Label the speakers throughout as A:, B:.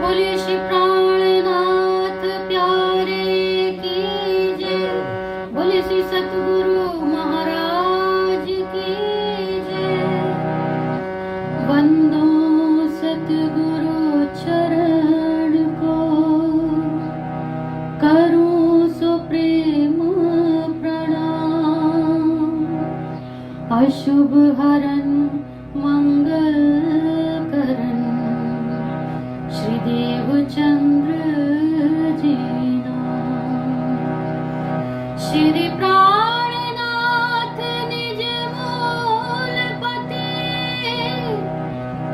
A: बोलिए श्री प्राणनाथ प्यारे की जय। बोलिए श्री सतगुरु महाराज की जय। वंदो सतगुरु चरण को, करूं सो प्रेम प्रणाम। अशुभ हरन मंगल करन, श्री देवचंद्र जी नाम। श्री प्राणनाथ निज मूलपति,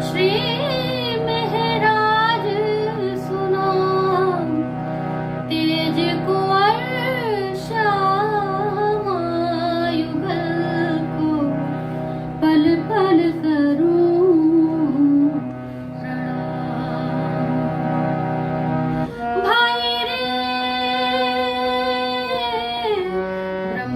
A: श्री महराज सुनाम। तेज कुंवर श्यामा युगल को, पल पल करूं प्रणाम। भाई रे ब्रह्म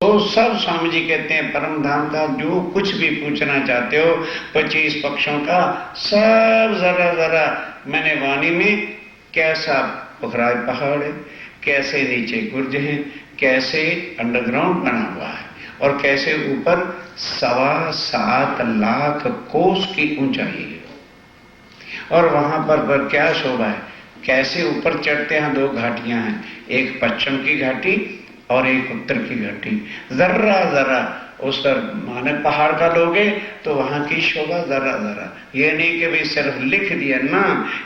B: सो सब स्वामी जी कहते हैं परम धाम का जो कुछ भी पूछना चाहते हो 25 पक्षों का सब जरा जरा मैंने वाणी में, कैसा पुखराज पहाड़ है, कैसे नीचे गुर्ज है, कैसे अंडरग्राउंड बना हुआ है और कैसे ऊपर 7.25 लाख कोस की ऊंचाई है और वहां पर क्या शोभा है, कैसे ऊपर चढ़ते हैं। 2 घाटियां हैं, एक पश्चिम की घाटी और एक उत्तर की घाटी। जरा जरा उस पर माने पहाड़ का लोगे तो वहां की शोभा जरा जरा, ये नहीं कि भाई सिर्फ लिख दिया ना,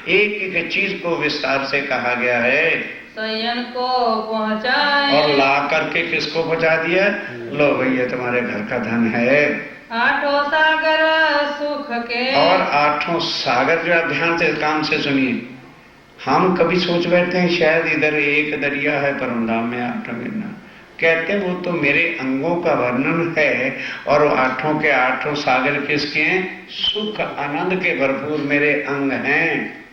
B: एक एक चीज को विस्तार से कहा गया है।
A: सयन को पहुँचाए
B: और ला करके किसको पहुंचा दिया, लो भैया तुम्हारे घर का धन है।
A: 8 सागर सुख के,
B: और 8 सागर जो आप ध्यान से काम से सुनिए, हम कभी सोच बैठते हैं शायद इधर एक दरिया है परम धाम में 8 गिरना, कहते हैं वो तो मेरे अंगों का वर्णन है और 8 के 8 सागर किसके हैं, सुख आनंद के भरपूर मेरे अंग हैं।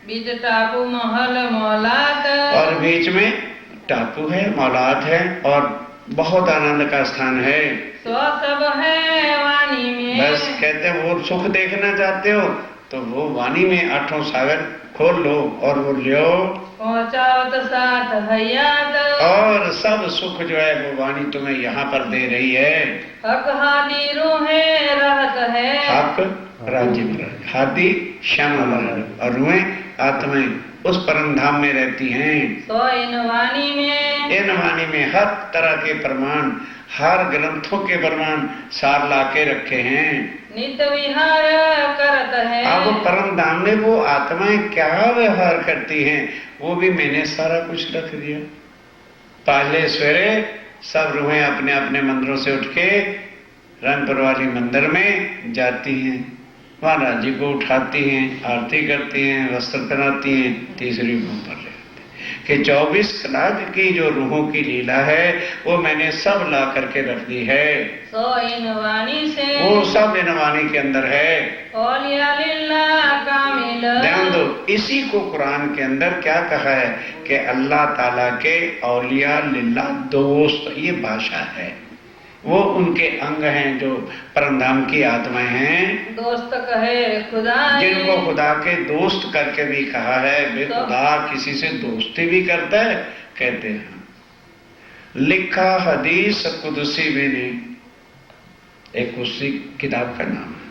A: बीच टापू महल मौलाद,
B: और बीच में टापू है, मौलाद है और बहुत आनंद का स्थान है।
A: सो सब है वाणी में,
B: बस कहते हैं वो सुख देखना चाहते हो तो वो वाणी में 8 सागर खोल लो और वो लियो,
A: पहुँचाओ तो साथ है याद,
B: और सब सुख जो है वो वाणी तुम्हें यहाँ पर दे रही है।
A: हक हादी रूहे रहत है,
B: हक राज्य में, हाथी श्याम और रूहें आत्माएं उस परम धाम में रहती हैं।
A: सो इन वाणी में,
B: इन वाणी में हर तरह के प्रमाण, हर ग्रंथों के प्रमाण सार लाके रखे हैं।
A: नित्य विहार करत है,
B: अब परम धाम में वो आत्माएं क्या व्यवहार करती हैं वो भी मैंने सारा कुछ रख दिया। पहले सवेरे सब रूहें अपने अपने मंदिरों से उठ के रंगपुर वाली मंदिर में जाती हैं, महाराज जी को उठाती हैं, आरती करती हैं, वस्त्र पहनाती हैं, तीसरी रूह पर ले आती हैं कि 24 कलाज की जो रूहों की लीला है वो मैंने सब ला करके रख दी है।
A: सो इन वाणी से,
B: वो सब इन वाणी के अंदर है।
A: औलिया लिल्ला कामिल,
B: ध्यान दो, इसी को कुरान के अंदर क्या कहा है कि अल्लाह ताला के औलिया लिल्ला दोस्त, ये भाषा है, वो उनके अंग हैं जो परमधाम की आत्माएं हैं।
A: दोस्त कहे खुदा,
B: जिनको खुदा के दोस्त करके भी कहा है। वे खुदा किसी से दोस्ती भी करता है, कहते हैं लिखा हदीस कुदसी मैंने, एक उसी किताब का नाम है।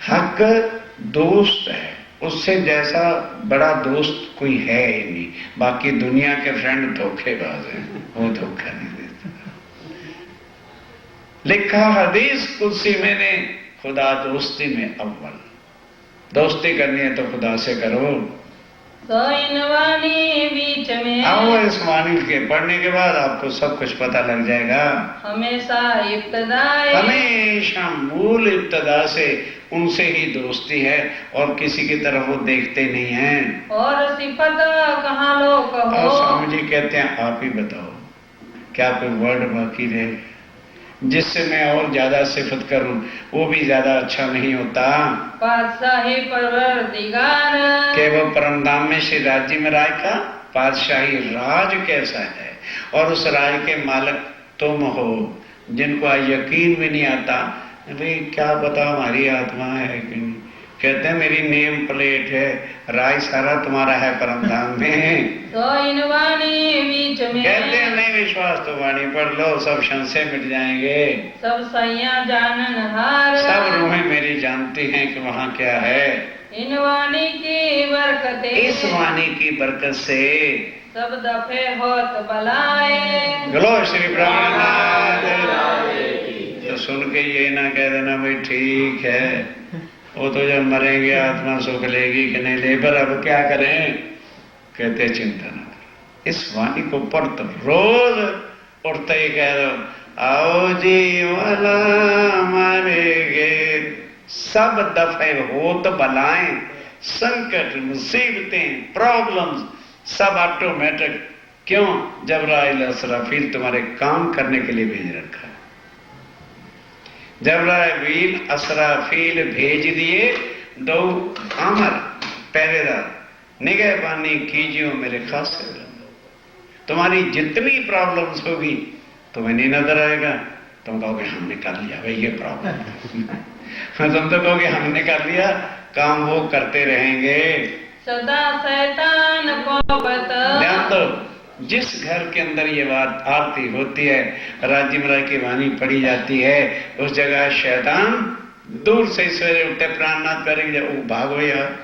B: हक दोस्त है, उससे जैसा बड़ा दोस्त कोई है ही नहीं। बाकी दुनिया के फ्रेंड धोखेबाज हैं, वो धोखा नहीं देता। लिखा हदीस कुदसी मैंने, खुदा दोस्ती में अव्वल, दोस्ती करनी है तो खुदा से करो।
A: सो इन वाणी बीच में,
B: आओ इस वाणी के पढ़ने के बाद आपको सब कुछ पता लग जाएगा।
A: हमेशा इब्तदाए,
B: हमेशा मूल इब्तदा से उनसे ही दोस्ती है और किसी की तरफ वो देखते नहीं हैं।
A: और सिफत कहाँ लो
B: और
A: कहो,
B: स्वामी जी कहते हैं आप ही बताओ क्या कोई वर्ड बाकी रहे जिससे मैं और ज्यादा सिफत करूं, वो भी ज्यादा अच्छा नहीं होता।
A: पातशाही परवरदिगार,
B: कि वो परमधाम में श्री राज्य में राय का पातशाही राज कैसा है और उस राज के मालिक तुम हो, जिनको यकीन भी नहीं आता भाई क्या पता हमारी आत्मा है कि नहीं। कहते हैं मेरी नेम प्लेट है, राय सारा तुम्हारा है परमधाम में।
A: तो इन वाणी बीच में,
B: कहते हैं नहीं विश्वास तो वाणी पढ़ लो, सब संशय मिट जाएंगे।
A: सब सैया जानन हार,
B: सब रूहें मेरी जानती हैं कि वहाँ क्या है।
A: इन वाणी की बरकते,
B: इस वाणी की बरकत से
A: सब दफे होत बलाए।
B: बोलो श्री ब्रह्मनाथ। तो सुन के ये ना कह देना भाई ठीक है, वो तो जब मरेंगे आत्मा सुख लेगी कि नहीं ले, पर अब क्या करें। कहते चिंता न करो, इस वाणी को पढ़ तो रोज उठते ही कह दो आओ जी वाला मरेंगे। सब दफे होत बलाएं, संकट मुसीबतें प्रॉब्लम्स सब ऑटोमेटिक। क्यों? जबराइल असराफील तुम्हारे काम करने के लिए भेज रखा है। जबराइल असराफील भेज दिए, 2 अमर पहरेदार, निगहबानी कीजिए मेरे खास। तुम्हारी जितनी प्रॉब्लम्स होगी तुम्हें नहीं नजर आएगा, तुम कहोगे हमने कर लिया भाई, ये प्रॉब्लम तुम तो कहोगे हमने कर लिया, काम वो करते रहेंगे।
A: सदा शैतान को बता।
B: ध्यान दो, जिस घर के अंदर ये बात आरती होती है, राज्य महाराज की वाणी पढ़ी जाती है, उस जगह शैतान दूर से सवेरे उठते प्राणनाथ करेंगे, वो भागो यार,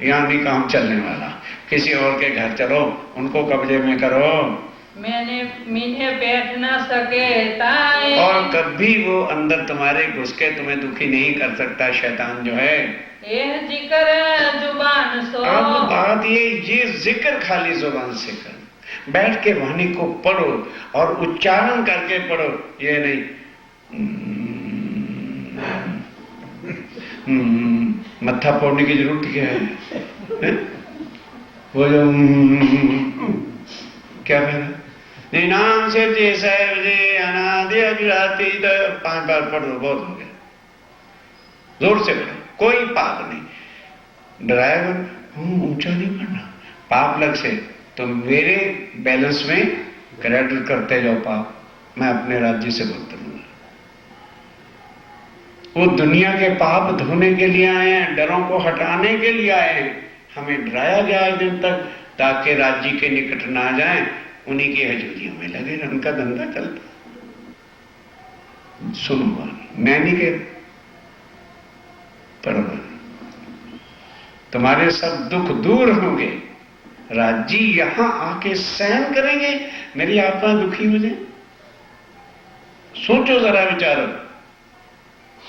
B: यहाँ नहीं काम चलने वाला, किसी और के घर चलो, उनको कब्जे में करो।
A: मैंने मीठे बैठ ना सके ताए।
B: और कभी वो अंदर तुम्हारे घुस के तुम्हें दुखी नहीं कर सकता शैतान जो है।
A: यह जिक्र जुबान सो।
B: अब बात ये जिक्र खाली जुबान से कर, बैठ के वाणी को पढ़ो और उच्चारण करके पढ़ो, ये नहीं मत्था फोड़ने की जरूरत क्या है? वो जो क्या कहना, नाम से अनादि अविराती, 5 बार पढ़ दो, बहुत हो गया, जोर से पढ़ो, कोई पाप नहीं। ड्राइवर ऊंचा नहीं पढ़ना, पाप लग से तो मेरे बैलेंस में क्रेडिट करते जाओ पाप, मैं अपने राज्य से बोलता हूँ। वो दुनिया के पाप धोने के लिए आए हैं, डरों को हटाने के लिए आए हैं, हमें डराया गया है दिन तक ताकि राज्य के निकट ना जाएं, उन्हीं की हजूरियों में लगे, उनका धंधा चलता। सुनो मैं नहीं कह, पर तुम्हारे सब दुख दूर होंगे, राज्य यहां आके सहन करेंगे, मेरी आत्मा दुखी हो जाए। सोचो जरा, विचारो,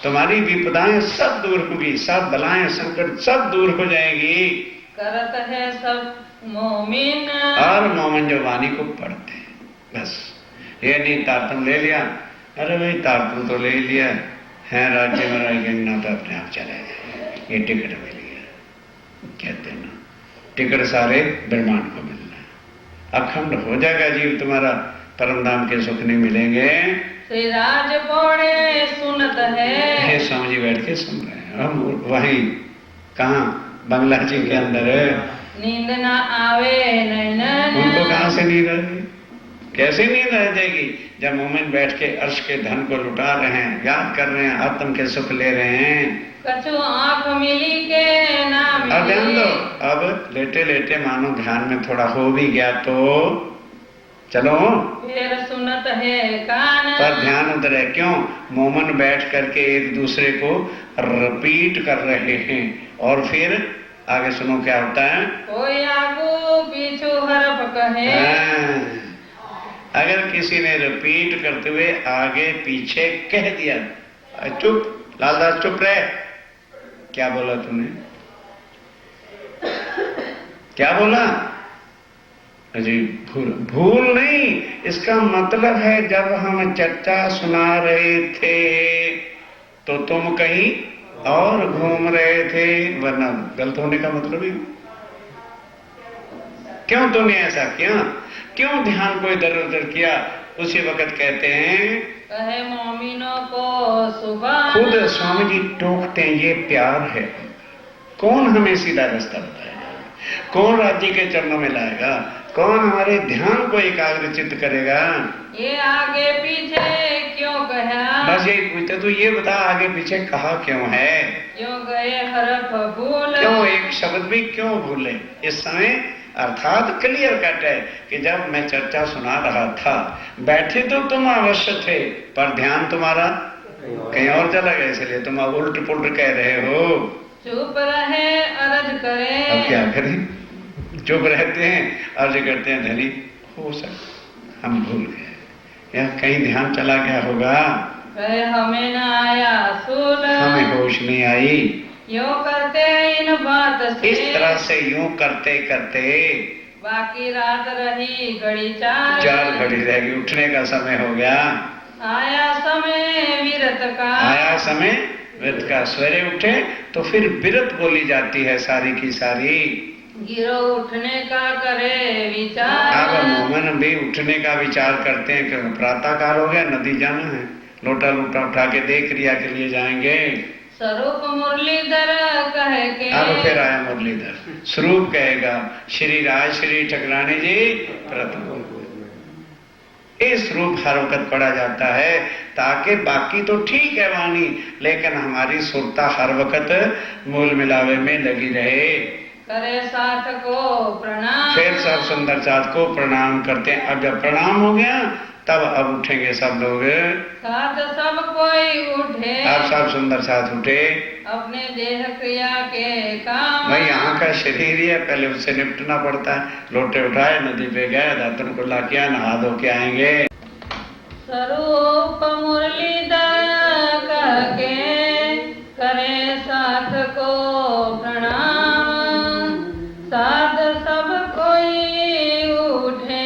B: तुम्हारी विपदाएं सब दूर होंगी, सब बलाएं संकट सब दूर हो जाएगी।
A: करत है सब मोमिन,
B: और मोमिन जो वाणी को पढ़ते हैं। बस ये नहीं तारतम ले लिया, अरे भाई तारतम तो ले लिया है, राज्य में रह गए तो अपने आप चले गए, ये टिकट मिल गया, कहते हैं ना टिकट सारे ब्रह्मांड को मिलना है, अखंड हो जाएगा जीव तुम्हारा, परम धाम के सुख नहीं मिलेंगे।
A: श्री राज पौड़े सुनत है।
B: ये स्वामी जी बैठ के सुन रहे हैं, हम वहीं कहाँ बंगला जी के अंदर है,
A: नींद ना आवे नैनन।
B: उनको कहां से नींद आएगी, कैसे नींद आ जाएगी जब मोमिन बैठ के अर्श के धन को लुटा रहे हैं, याद कर रहे हैं, आत्म के सुख ले रहे हैं।
A: कछु आंख मिली के ना मिली।
B: अब ध्यान दो, अब लेटे लेटे मानो ध्यान में थोड़ा हो भी गया तो चलो,
A: फिर सुनत है कान।
B: पर ध्यान उधर है, क्यों? मोमन बैठ करके एक दूसरे को रिपीट कर रहे हैं, और फिर आगे सुनो क्या होता है।
A: कोई आगू पीछू हरफ कहे।
B: अगर किसी ने रिपीट करते हुए आगे पीछे कह दिया, चुप लालदास चुप रहे, क्या बोला तूने, क्या बोला? अजी भूल नहीं, इसका मतलब है जब हम चर्चा सुना रहे थे तो तुम कहीं और घूम रहे थे, वरना गलत होने का मतलब ही। क्यों तुमने ऐसा किया, क्यों ध्यान को इधर उधर किया? उसी वक्त कहते हैं
A: कहे मोमिनों को सुबह।
B: खुद स्वामी जी टोकते हैं, ये प्यार है। कौन हमें सीधा रास्ता बताएगा, कौन राज्य के चरणों में लाएगा, कौन हमारे ध्यान को एकाग्रचित करेगा?
A: ये आगे पीछे क्यों कहा?
B: बस यही पूछते, तो ये बता आगे पीछे कहा क्यों है,
A: क्यों गए हरफ भूल,
B: क्यों एक शब्द भी क्यों भूले? इस समय अर्थात क्लियर कट है कि जब मैं चर्चा सुना रहा था, बैठे तो तुम अवश्य थे, पर ध्यान तुम्हारा कहीं और चला गया, इसलिए तुम अब उल्ट पुल्ट कह रहे हो।
A: चुप रहे अर्ज करे।
B: अब क्या करें, चुप रहते हैं, अर्ज करते हैं, धनी हो सकता हम भूल गए या कहीं ध्यान चला गया होगा,
A: कहे हमें न आया सूल,
B: हमें होश नहीं आई।
A: यूं करते इन बात से,
B: इस तरह से यूं करते करते
A: बाकी रात रही घड़ी चार,
B: 4 घड़ी रह गई, उठने का समय हो गया।
A: आया समय विरत का,
B: आया समय विरत का, सवेरे उठे तो फिर विरत बोली जाती है सारी की सारी।
A: गिरो उठने का करे विचार,
B: अब मोमन भी उठने का विचार करते हैं कि प्रातः काल हो गया, नदी जाना है, लोटा लोटा उठा के दे क्रिया के लिए जाएंगे।
A: स्वरूप मुरलीधर कहे के,
B: अब फिर आया मुरलीधर, स्वरूप कहेगा श्री राज श्री ठकरानी जी प्रथम। इस रूप हर वक्त पढ़ा जाता है, ताकि बाकी तो ठीक है वाणी, लेकिन हमारी सुरता हर वक्त मूल मिलावे में लगी रहे।
A: करे साथ को प्रणाम।
B: फिर सब सुंदर साथ को प्रणाम करते हैं। अब जब प्रणाम हो गया तब अब उठेंगे सब लोग।
A: साथ सब कोई उठे।
B: अब सब सुंदर साथ उठे।
A: अपने देह क्रिया के काम।
B: भाई यहाँ का शरीर ही है, पहले उससे निपटना पड़ता है। लोटे उठाए, नदी पे गए, दातन कुल्ला किया, नहा धो के आएंगे।
A: स्वरूप मुरली दया करके करे साथ को प्रणाम। साथ सब कोई उठे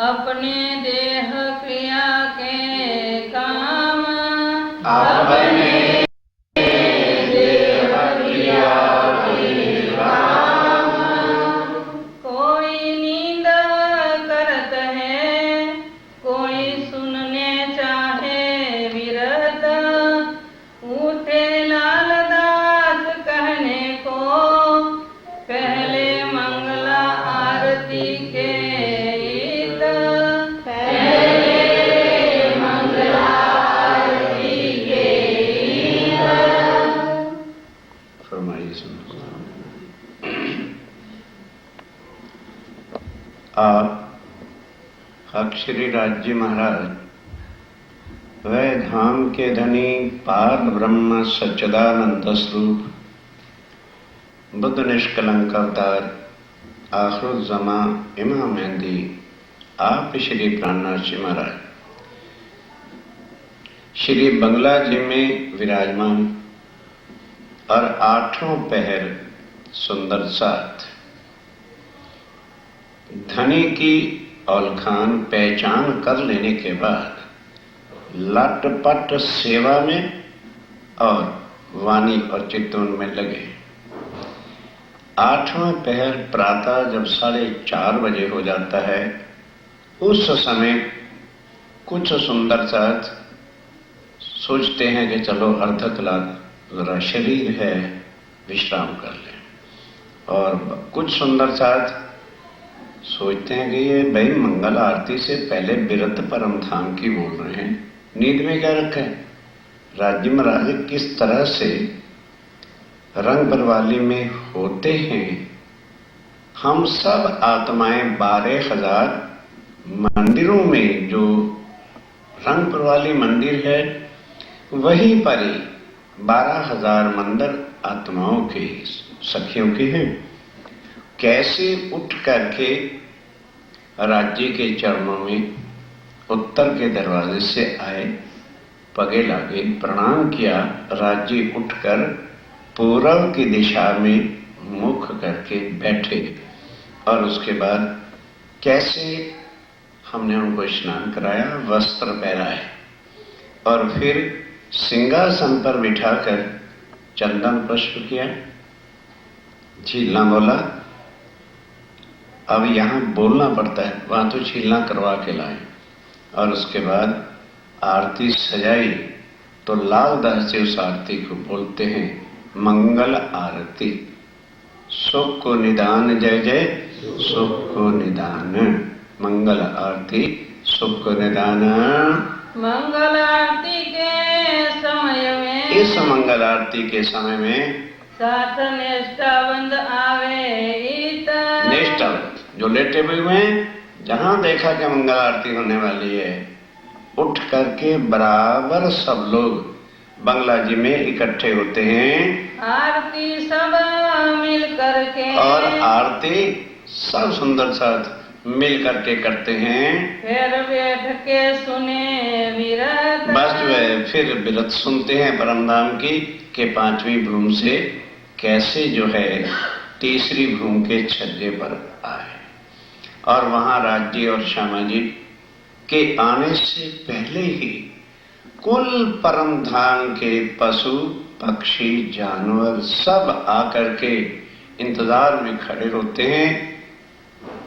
A: अपने देह क्रिया के काम। अपने देह क्रिया के काम। कोई नींद करत है, कोई सुनने चाहे विरत। उठे लालदास कहने को पहले मंगला आरती के गीत। पहले मंगला आरती के गीत।
B: फरमाइए सुनो। आप अक्षरी राज्य महाराज वह धाम के धनी पार ब्रह्म सच्चिदानंद स्वरूप बुद्ध निष्कलंक अवतार आखिरुज़्ज़मा इमाम मेहंदी आप श्री प्राणनाथ जी महाराज श्री बंगला जी में विराजमान और आठों पहर सुंदर साथ धनी की औलखान पहचान कर लेने के बाद लटपट सेवा में और वाणी और चित्तवन में लगे। आठवां पहर प्रातः जब 4:30 बजे हो जाता है, उस समय कुछ सुंदर साथ सोचते हैं कि चलो अर्धकला जरा शरीर है, विश्राम कर लें। और कुछ सुंदर साथ सोचते हैं कि ये भाई मंगल आरती से पहले बिरत परम धाम की बोल रहे हैं, नींद में क्या रखा है। राज्य महाराज किस तरह से रंग बरवाली में होते हैं। हम सब आत्माएं 12,000 मंदिरों में, जो रंग बरवाली मंदिर है वहीं पर ही 12,000 मंदिर आत्माओं के, सखियों के हैं। कैसे उठ करके राज्य के चरणों में उत्तर के दरवाजे से आए, पगे लागे, प्रणाम किया। राज्य उठकर पूर्व की दिशा में मुख करके बैठे और उसके बाद कैसे हमने उनको स्नान कराया, वस्त्र पहनाए और फिर सिंहासन पर बिठाकर चंदन पुष्प किया, झीलना बोला। अब यहाँ बोलना पड़ता है, वहां तो छीलना करवा के लाए। और उसके बाद आरती सजाई तो लालदास जी उस आरती को बोलते हैं मंगल आरती। सुख को निदान जय जय सुख को निदान, मंगल आरती सुख को निदान।
A: मंगल आरती के समय में,
B: इस मंगल आरती के समय में
A: साथ निष्ठावंत आवे इत।
B: निष्ठावंत जो लेटे हुए हैं, जहां देखा कि मंगल आरती होने वाली है, उठ करके बराबर सब लोग बंगला जी में इकट्ठे होते हैं।
A: आरती सब मिल करके,
B: और आरती सब सुंदर साथ मिल करके करते हैं।
A: फिर बैठ के सुने विरत।
B: बस वे फिर विरत सुनते हैं परमधाम की कि 5वीं भ्रूम से कैसे जो है तीसरी भ्रूम के छज्जे पर आए। और वहां राज्य और श्यामा जी के आने से पहले ही कुल परम धाम के पशु पक्षी जानवर सब आकर के इंतजार में खड़े होते हैं।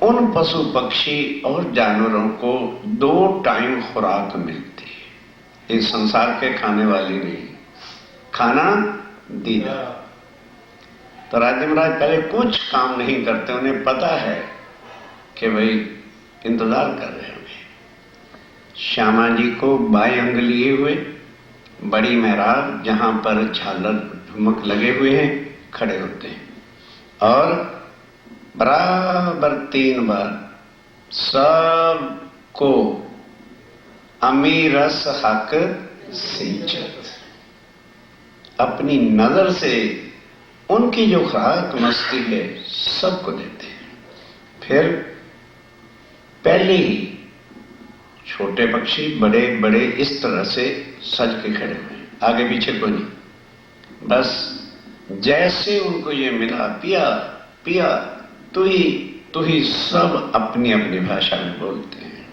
B: उन पशु पक्षी और जानवरों को 2 टाइम खुराक मिलती है, इस संसार के खाने वाली नहीं, खाना दीदा। तो राज्य महाराज पहले कुछ काम नहीं करते, उन्हें पता है कि भाई इंतजार कर रहे हैं। श्यामा जी को बाएं अंग लिए हुए बड़ी मेहराब जहां पर झालर झुमक लगे हुए हैं खड़े होते हैं और बराबर 3 बार सबको अमीरस हक सिंचत, अपनी नजर से उनकी जो खुराक मस्ती है सबको देते हैं। फिर पहले ही छोटे पक्षी बड़े बड़े इस तरह से सज के खड़े हुए, आगे पीछे कोई नहीं, बस जैसे उनको ये मिला पिया पिया तू ही सब अपनी अपनी भाषा में बोलते हैं।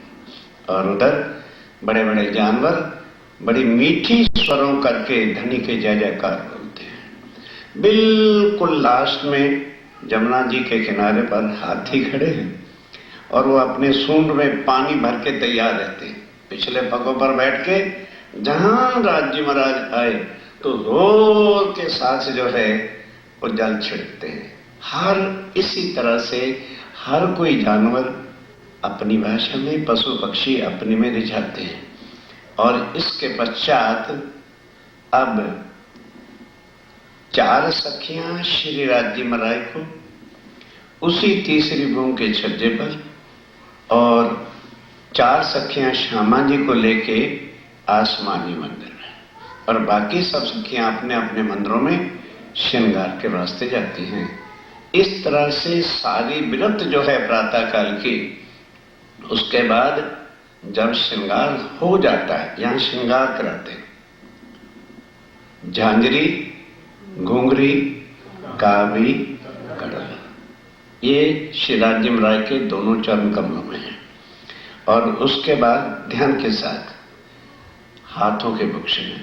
B: और उधर बड़े बड़े जानवर बड़ी मीठी स्वरों करके धनी के जय जयकार बोलते हैं। बिल्कुल लास्ट में जमुना जी के किनारे पर हाथी खड़े हैं और वो अपने सूंड में पानी भर के तैयार रहते हैं। पिछले पगों पर बैठ के जहां राज्य महाराज आए तो जोर के साथ जो है वो जल छिड़कते हैं। हर इसी तरह से हर कोई जानवर अपनी भाषा में, पशु पक्षी अपनी में रिझाते हैं। और इसके पश्चात अब 4 सखियां श्री राज्य महाराज को उसी तीसरी भूमि के छज्जे पर और 4 सखियां श्यामा जी को लेके आसमानी मंदिर में और बाकी सब सखियां अपने अपने मंदिरों में श्रृंगार के वास्ते जाती हैं। इस तरह से सारी विरत जो है प्रातः काल की, उसके बाद जब श्रृंगार हो जाता है, यहां श्रृंगार कराते हैं, झांझरी, घुंघरी, कावी, कड़ल, ये श्री राज्य महाराज के दोनों चरण कमलों में है। और उसके बाद ध्यान के साथ हाथों के बुक्ष में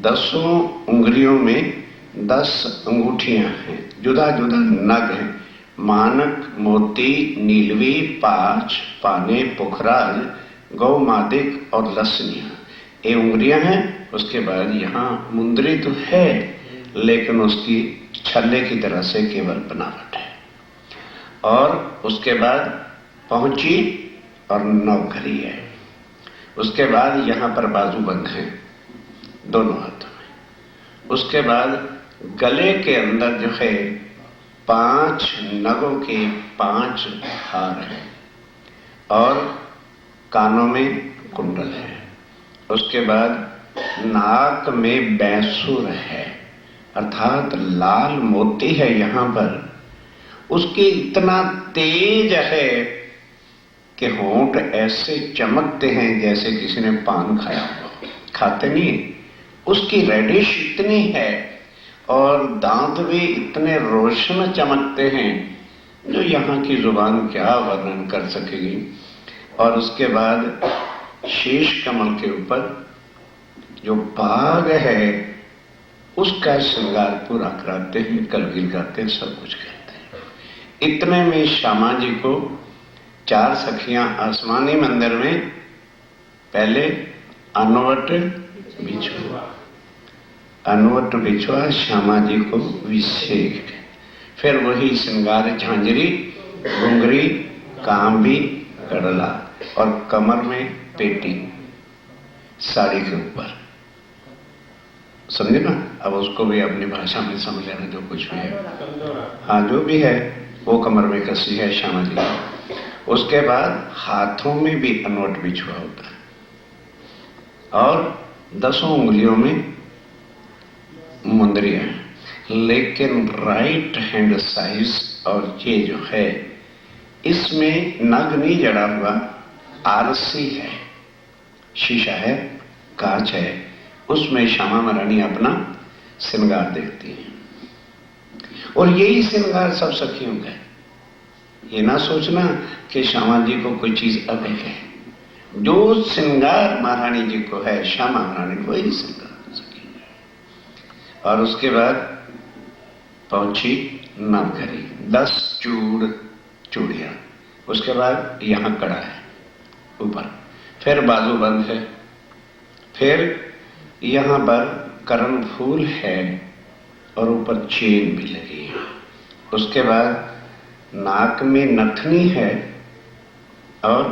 B: 10 उंगलियों में 10 अंगूठियां हैं, जुदा जुदा नग हैं, मानक, मोती, नीलवी, पांच, पाने, पुखराज, गौ मादिक और लसनियां, ये उंगलियां हैं। उसके बाद यहाँ मुंदरी तो है लेकिन उसकी छल्ले की तरह से केवल बनावट है। और उसके बाद पहुंची और नौकरी है। उसके बाद यहाँ पर बाजूबंद है दोनों हाथों में। उसके बाद गले के अंदर जो है 5 नगों के 5 हार हैं और कानों में कुंडल है। उसके बाद नाक में बैंसुर है, अर्थात लाल मोती है यहाँ पर। उसकी इतना तेज है कि होंठ ऐसे चमकते हैं जैसे किसी ने पान खाया हुआ, खाते नहीं। उसकी रेडिश इतनी है और दांत भी इतने रोशन चमकते हैं जो यहाँ की जुबान क्या वर्णन कर सकेगी। और उसके बाद शीश कमल के ऊपर जो बाग है उसका श्रृंगार पूरा कराते हैं, कलगिल गाते हैं, सब कुछ करते हैं। इतने में श्यामा जी को 4 सखियां आसमानी मंदिर में पहले अनवट बिछुआ श्यामा जी को विषेक, फिर वही श्रृंगार झांझरी, घुंघरी, कांबी, कड़ला और कमर में पेटी साड़ी के ऊपर। समझे ना? अब उसको भी अपनी भाषा में समझ लेना जो कुछ भी है। हाँ, जो भी है वो कमर में कसी है श्यामा जी की। उसके बाद हाथों में भी अनवट बिछुआ होता है और 10 उंगलियों में मुंदरियां, लेकिन राइट हैंड साइज और ये जो है इसमें नग नहीं जड़ा हुआ, आरसी है, शीशा है, कांच है, उसमें श्यामा महारानी अपना श्रृंगार देखती है। और यही श्रृंगार सब सखियों का है। ये ना सोचना कि श्यामा जी को कोई चीज अलग है। जो श्रृंगार महारानी जी को है, श्यामा महारानी को वही श्रृंगार सखी है। और उसके बाद पहुंची नवघरी, 10 चूड़ियां। उसके बाद यहां कड़ा है ऊपर, फिर बाजू बंद है, फिर यहां पर करण फूल है और ऊपर चेन भी लगी है। उसके बाद नाक में नथनी है और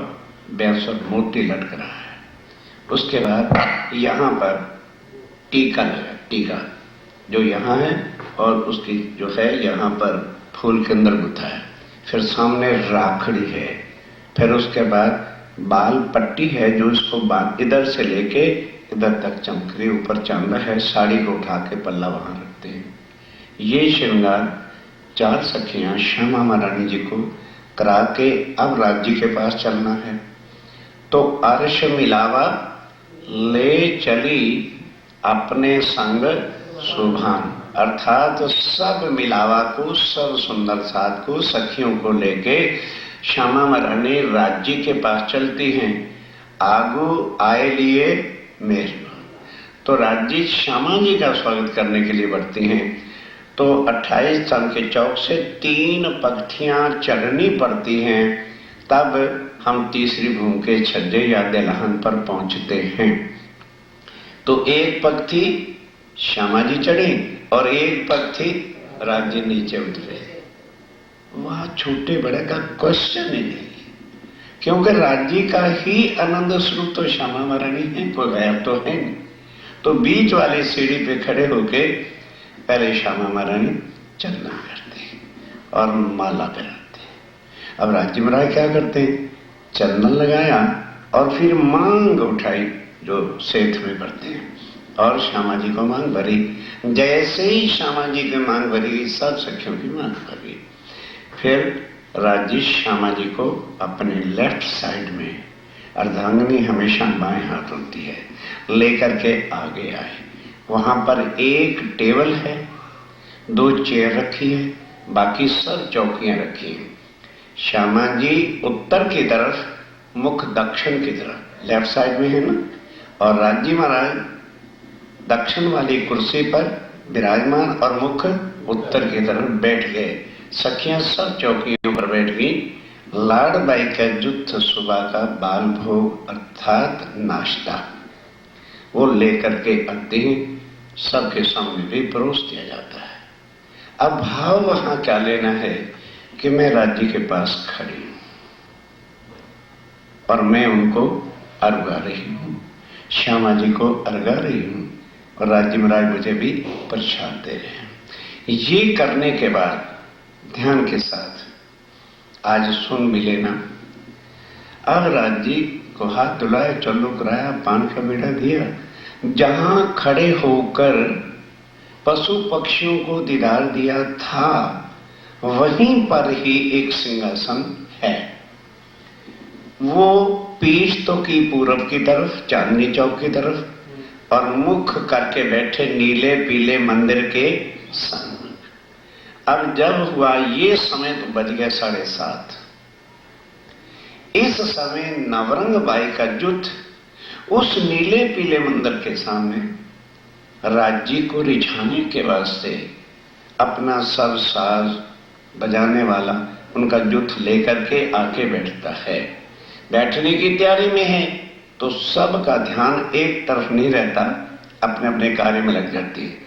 B: बैंसुर मोती लटक रहा है। उसके बाद यहाँ पर टीका लगा, टीका जो यहाँ है और उसकी जो है यहाँ पर फूल के अंदर गुथा है। फिर सामने राखड़ी है। फिर उसके बाद बाल पट्टी है जो इसको इधर से लेके इधर तक चमक रही, ऊपर चांदा है, साड़ी को उठा के पल्ला वहां रखते हैं। ये श्रृंगार 4 सखियां श्यामा महारानी जी को करा के अब राज्य के पास चलना है। तो अर्श मिलावा ले चली अपने संग सुभान, अर्थात सब मिलावा को, सब सुंदर साथ को, सखियों को लेके श्यामा महारानी राज्य के पास चलती हैं। आगू आए लिए मेहरबान, तो राज्य श्यामा जी का स्वागत करने के लिए बढ़ती हैं। तो 28 साल के चौक से 3 पगथियां चलनी पड़ती हैं, तब हम तीसरी भूमि के छज्जे या दलहन पर पहुंचते हैं। तो एक पगथी श्यामा जी चढ़े और एक पगथी राज्य नीचे उतरे। वहां छोटे बड़े का क्वेश्चन ही नहीं, क्योंकि राज्य का ही आनंद स्वरूप तो श्यामा महारानी है, कोई गैर तो है नहीं। तो बीच वाली सीढ़ी पे खड़े होके पहले श्यामा महारानी चलना करते और माला कराते। अब राज्य महाराज क्या करते हैं, चंदन लगाया और फिर मांग उठाई जो सेठ में करते हैं और श्यामा जी को मांग भरी। जैसे ही श्यामा जी की मांग भरी, सब सखियों की मांग भरी। फिर राज्य श्यामा जी को अपने लेफ्ट साइड में, अर्धांगिनी हमेशा बाएं हाथ होती है, लेकर के आगे आए। वहां पर एक टेबल है, 2 चेयर रखी है, बाकी सब चौकियां रखी हैं। श्यामा जी उत्तर की तरफ, मुख दक्षिण की तरफ, लेफ्ट साइड में है ना, और राज्य महाराज दक्षिण वाली कुर्सी पर विराजमान और मुख उत्तर की तरफ बैठ गए। सखियां सब चौकियों पर बैठ गई। लाडबाई का जुत्थ सुबह का बाल भोग अर्थात नाश्ता वो लेकर के आते हैं, सबके सामने भी परोस दिया जाता है। अब भाव वहां क्या लेना है कि मैं राज्य के पास खड़ी हूं और मैं उनको अर्घा रही हूं, श्यामा जी को अर्घा रही हूं और राज्य महाराज मुझे भी प्रसाद दे रहे हैं। ये करने के बाद ध्यान के साथ आज सुन भी लेना। अब राज्य को हाथ धुलाया, चल्लू कराया, पान का बीड़ा दिया। जहां खड़े होकर पशु पक्षियों को दीदार दिया था, वहीं पर ही एक सिंहासन है। वो पीठ तो की पूरब की तरफ, चांदनी चौक की तरफ, और मुख करके बैठे नीले पीले मंदिर के सामने। अब जब हुआ ये समय तो बज गए 7:30। इस समय नवरंग बाई का जुट उस नीले पीले मंदिर के सामने राज्य को रिझाने के वास्ते अपना सब साज बजाने वाला उनका जुट लेकर के आके बैठता है। बैठने की तैयारी में है तो सबका ध्यान एक तरफ नहीं रहता, अपने अपने कार्य में लग जाती है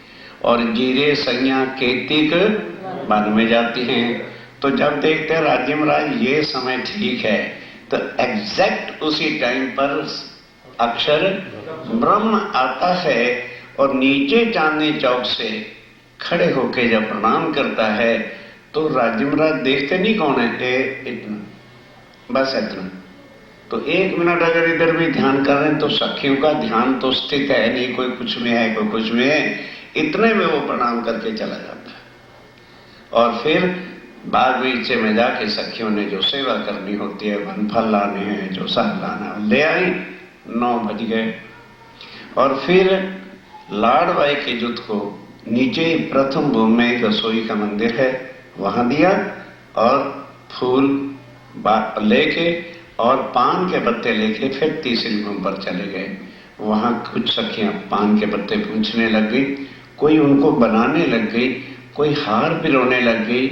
B: और जीरे सैया केतिक वन में जाती हैं। तो जब देखते हैं राज्य महाराज ये समय ठीक है, तो एग्जैक्ट उसी टाइम पर अक्षर ब्रह्म आता है और नीचे चांदनी चौक से खड़े होके जब प्रणाम करता है तो राज्य महाराज देखते नहीं कौन है, इतना, बस इतना। तो 1 मिनट अगर इधर भी ध्यान कर रहे हैं तो सखियों का ध्यान तो स्थित है नहीं, कोई कुछ में है कोई कुछ में है, इतने में वो प्रणाम करके चला जाता है। और फिर बाग बगीचे में जाके सखियों ने जो सेवा करनी होती है, वन फल लाने हैं, जो सब लाना ले आई। 9 बज गए और फिर लाडबाई के जुट को नीचे प्रथम भूमि में रसोई का मंदिर है, वहां दिया और फूल लेके और पान के पत्ते लेके फिर तीसरी भूमि पर चले गए। वहां कुछ सखियां पान के पत्ते पूछने लग गई, कोई उनको बनाने लग गई, कोई हार पिरोने लग गई।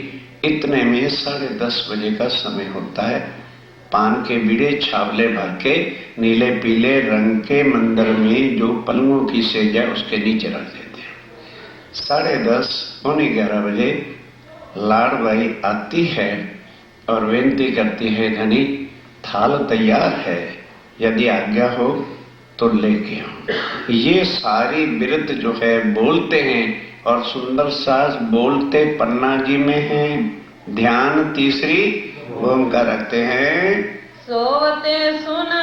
B: इतने में 10:30 बजे का समय होता है। पान के बीड़े छावले भर के नीले पीले रंग के मंदिर में जो पलंगों की सेज है उसके नीचे रख देते हैं। 10:30 पौने 11 बजे लाडबाई आती है और विनती करती है, धनी थाल तैयार है, यदि आज्ञा हो तो लेके आओ। ये सारी बिरत जो है बोलते हैं, और सुंदर साज बोलते पन्ना जी में है, ध्यान तीसरी भूमिका रखते हैं।
A: सोवते सुना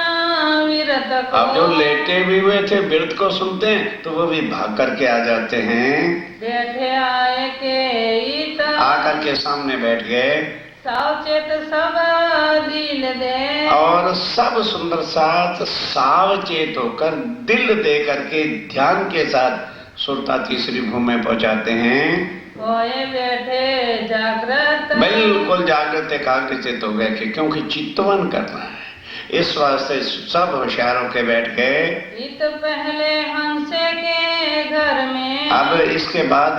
A: विरत को।
B: अब जो लेटे भी हुए थे बिरत को सुनते हैं तो वो भी भाग करके आ जाते हैं,
A: बैठे आए के इत
B: आकर के सामने बैठ गए,
A: सावचेत सब दिल दे।
B: और सब सुंदर साथ सावचेत होकर दिल दे करके ध्यान के साथ सुरता तीसरी भूमि में पहुंचाते हैं।
A: कोई बैठे जागृत
B: बिल्कुल जागृत एकाग्रचित हो गए, क्योंकि चित्तवन करना है, इस वास्ते सब होशियारों के बैठ गए।
A: इत पहले हंसे के घर में।
B: अब इसके बाद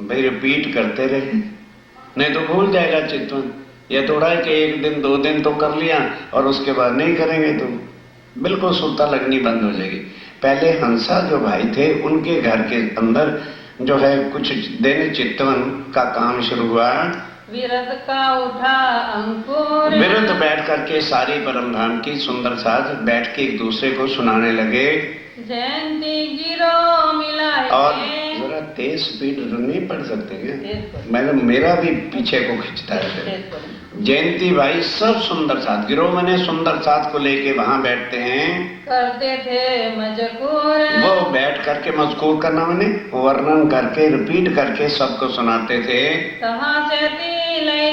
B: भाई रिपीट करते रहे, नहीं तो भूल जाएगा चित्तवन। यह थोड़ा है कि एक दिन 2 दिन तो कर लिया और उसके बाद नहीं करेंगे तो बिल्कुल सुरता लगनी बंद हो जाएगी। पहले हंसा जो भाई थे उनके घर के अंदर जो है कुछ दिन चित्तवन का काम शुरू हुआ।
A: विरत का उठा अंकुर।
B: विरत बैठ करके सारी परमधाम की सुंदर साज बैठ के एक दूसरे को सुनाने लगे।
A: जयंती गिरो मिलाए।
B: और जरा तेज स्पीड नहीं पढ़ सकते क्या? मेरा भी पीछे को खींचता है। जयंती भाई सब सुंदर साथ गिरोह मैंने सुंदर साथ को लेके वहां बैठते हैं, करते थे मजकूर। वो बैठ करके मजकूर करना मैंने वर्णन करके रिपीट करके सबको सुनाते थे। कहाँ से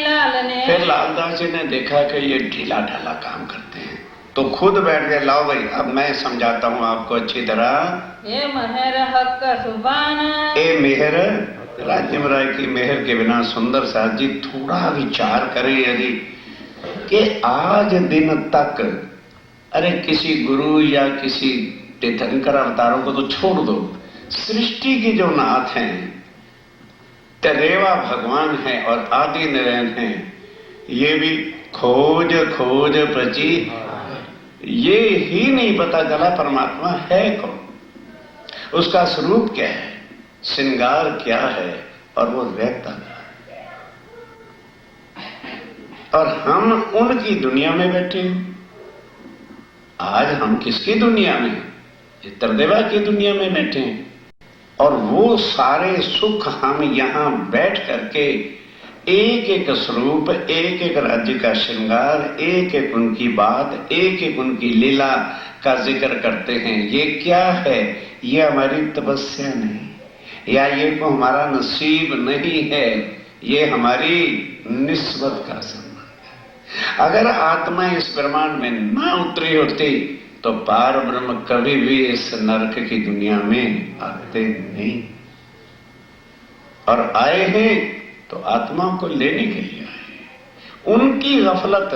B: लाल ने। फिर लालदास जी ने देखा कि ये ढीला ढाला काम करते हैं तो खुद बैठ गए, लाओ भाई अब मैं समझाता हूँ आपको अच्छी तरह। ये मेहर हक सुबाना। ए मेहर राज्यम राय की मेहर के बिना सुंदर साथ जी थोड़ा विचार करें यदि कि आज दिन तक, अरे किसी गुरु या किसी तीर्थंकर अवतारों को तो छोड़ दो, सृष्टि की जो नाथ हैं, तरेवा भगवान है और आदि नारायण है, ये भी खोज खोज प्रची, ये ही नहीं पता चला परमात्मा है कौन, उसका स्वरूप क्या है, श्रृंगार क्या है और वो रहता है। और हम उनकी दुनिया में बैठे हैं। आज हम किसकी दुनिया में? चित्रदेवा की दुनिया में बैठे हैं और वो सारे सुख हम यहां बैठ करके एक एक स्वरूप, एक एक राज्य का श्रृंगार, एक एक उनकी बात, एक एक उनकी लीला का जिक्र करते हैं। ये क्या है? ये हमारी तपस्या नहीं, या ये को हमारा नसीब नहीं है, ये हमारी निस्बत का संबंध है। अगर आत्मा इस ब्रह्मांड में ना उतरी होती तो पार ब्रह्म कभी भी इस नरक की दुनिया में आते नहीं, और आए हैं तो आत्मा को लेने के लिए आए। उनकी गफलत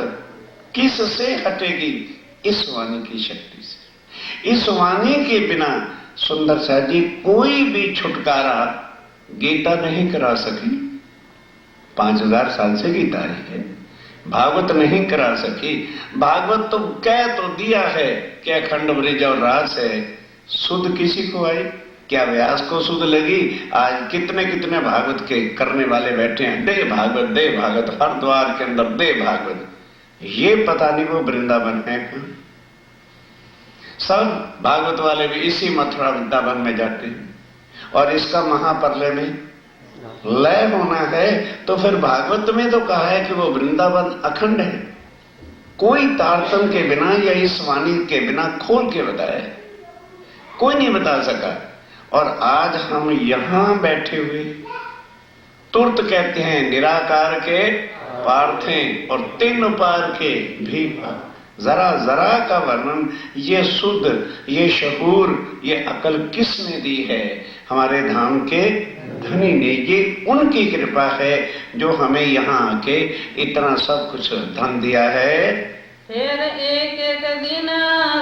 B: किससे हटेगी? इस वाणी की शक्ति से। इस वाणी के बिना सुंदर साथ जी कोई भी छुटकारा गीता नहीं करा सकी। 5000 साल से गीता है, भागवत नहीं करा सकी। भागवत तो कह तो दिया है कि अखंड ब्रिज और रास है, सुध किसी को आई? क्या व्यास को सुध लगी? आज कितने कितने भागवत के करने वाले बैठे हैं, दे भागवत दे भागवत, हर द्वार के अंदर दे भागवत। ये पता नहीं वो वृंदावन है क्या? सब भागवत वाले भी इसी मथुरा वृंदावन में जाते हैं, और इसका महाप्रलय में लय होना है। तो फिर भागवत में तो कहा है कि वो वृंदावन अखंड है, कोई तारतम के बिना या इस वाणी के बिना खोल के बताया है, कोई नहीं बता सका। और आज हम यहां बैठे हुए तुरंत कहते हैं निराकार के पार्थे और 3 पार के भी पार। जरा जरा का वर्णन ये शुद्ध, ये शहूर, ये अकल किसने दी है? हमारे धाम के धनी ने। ये उनकी कृपा है जो हमें यहाँ आके इतना सब कुछ धन दिया है। फिर एक एक दिन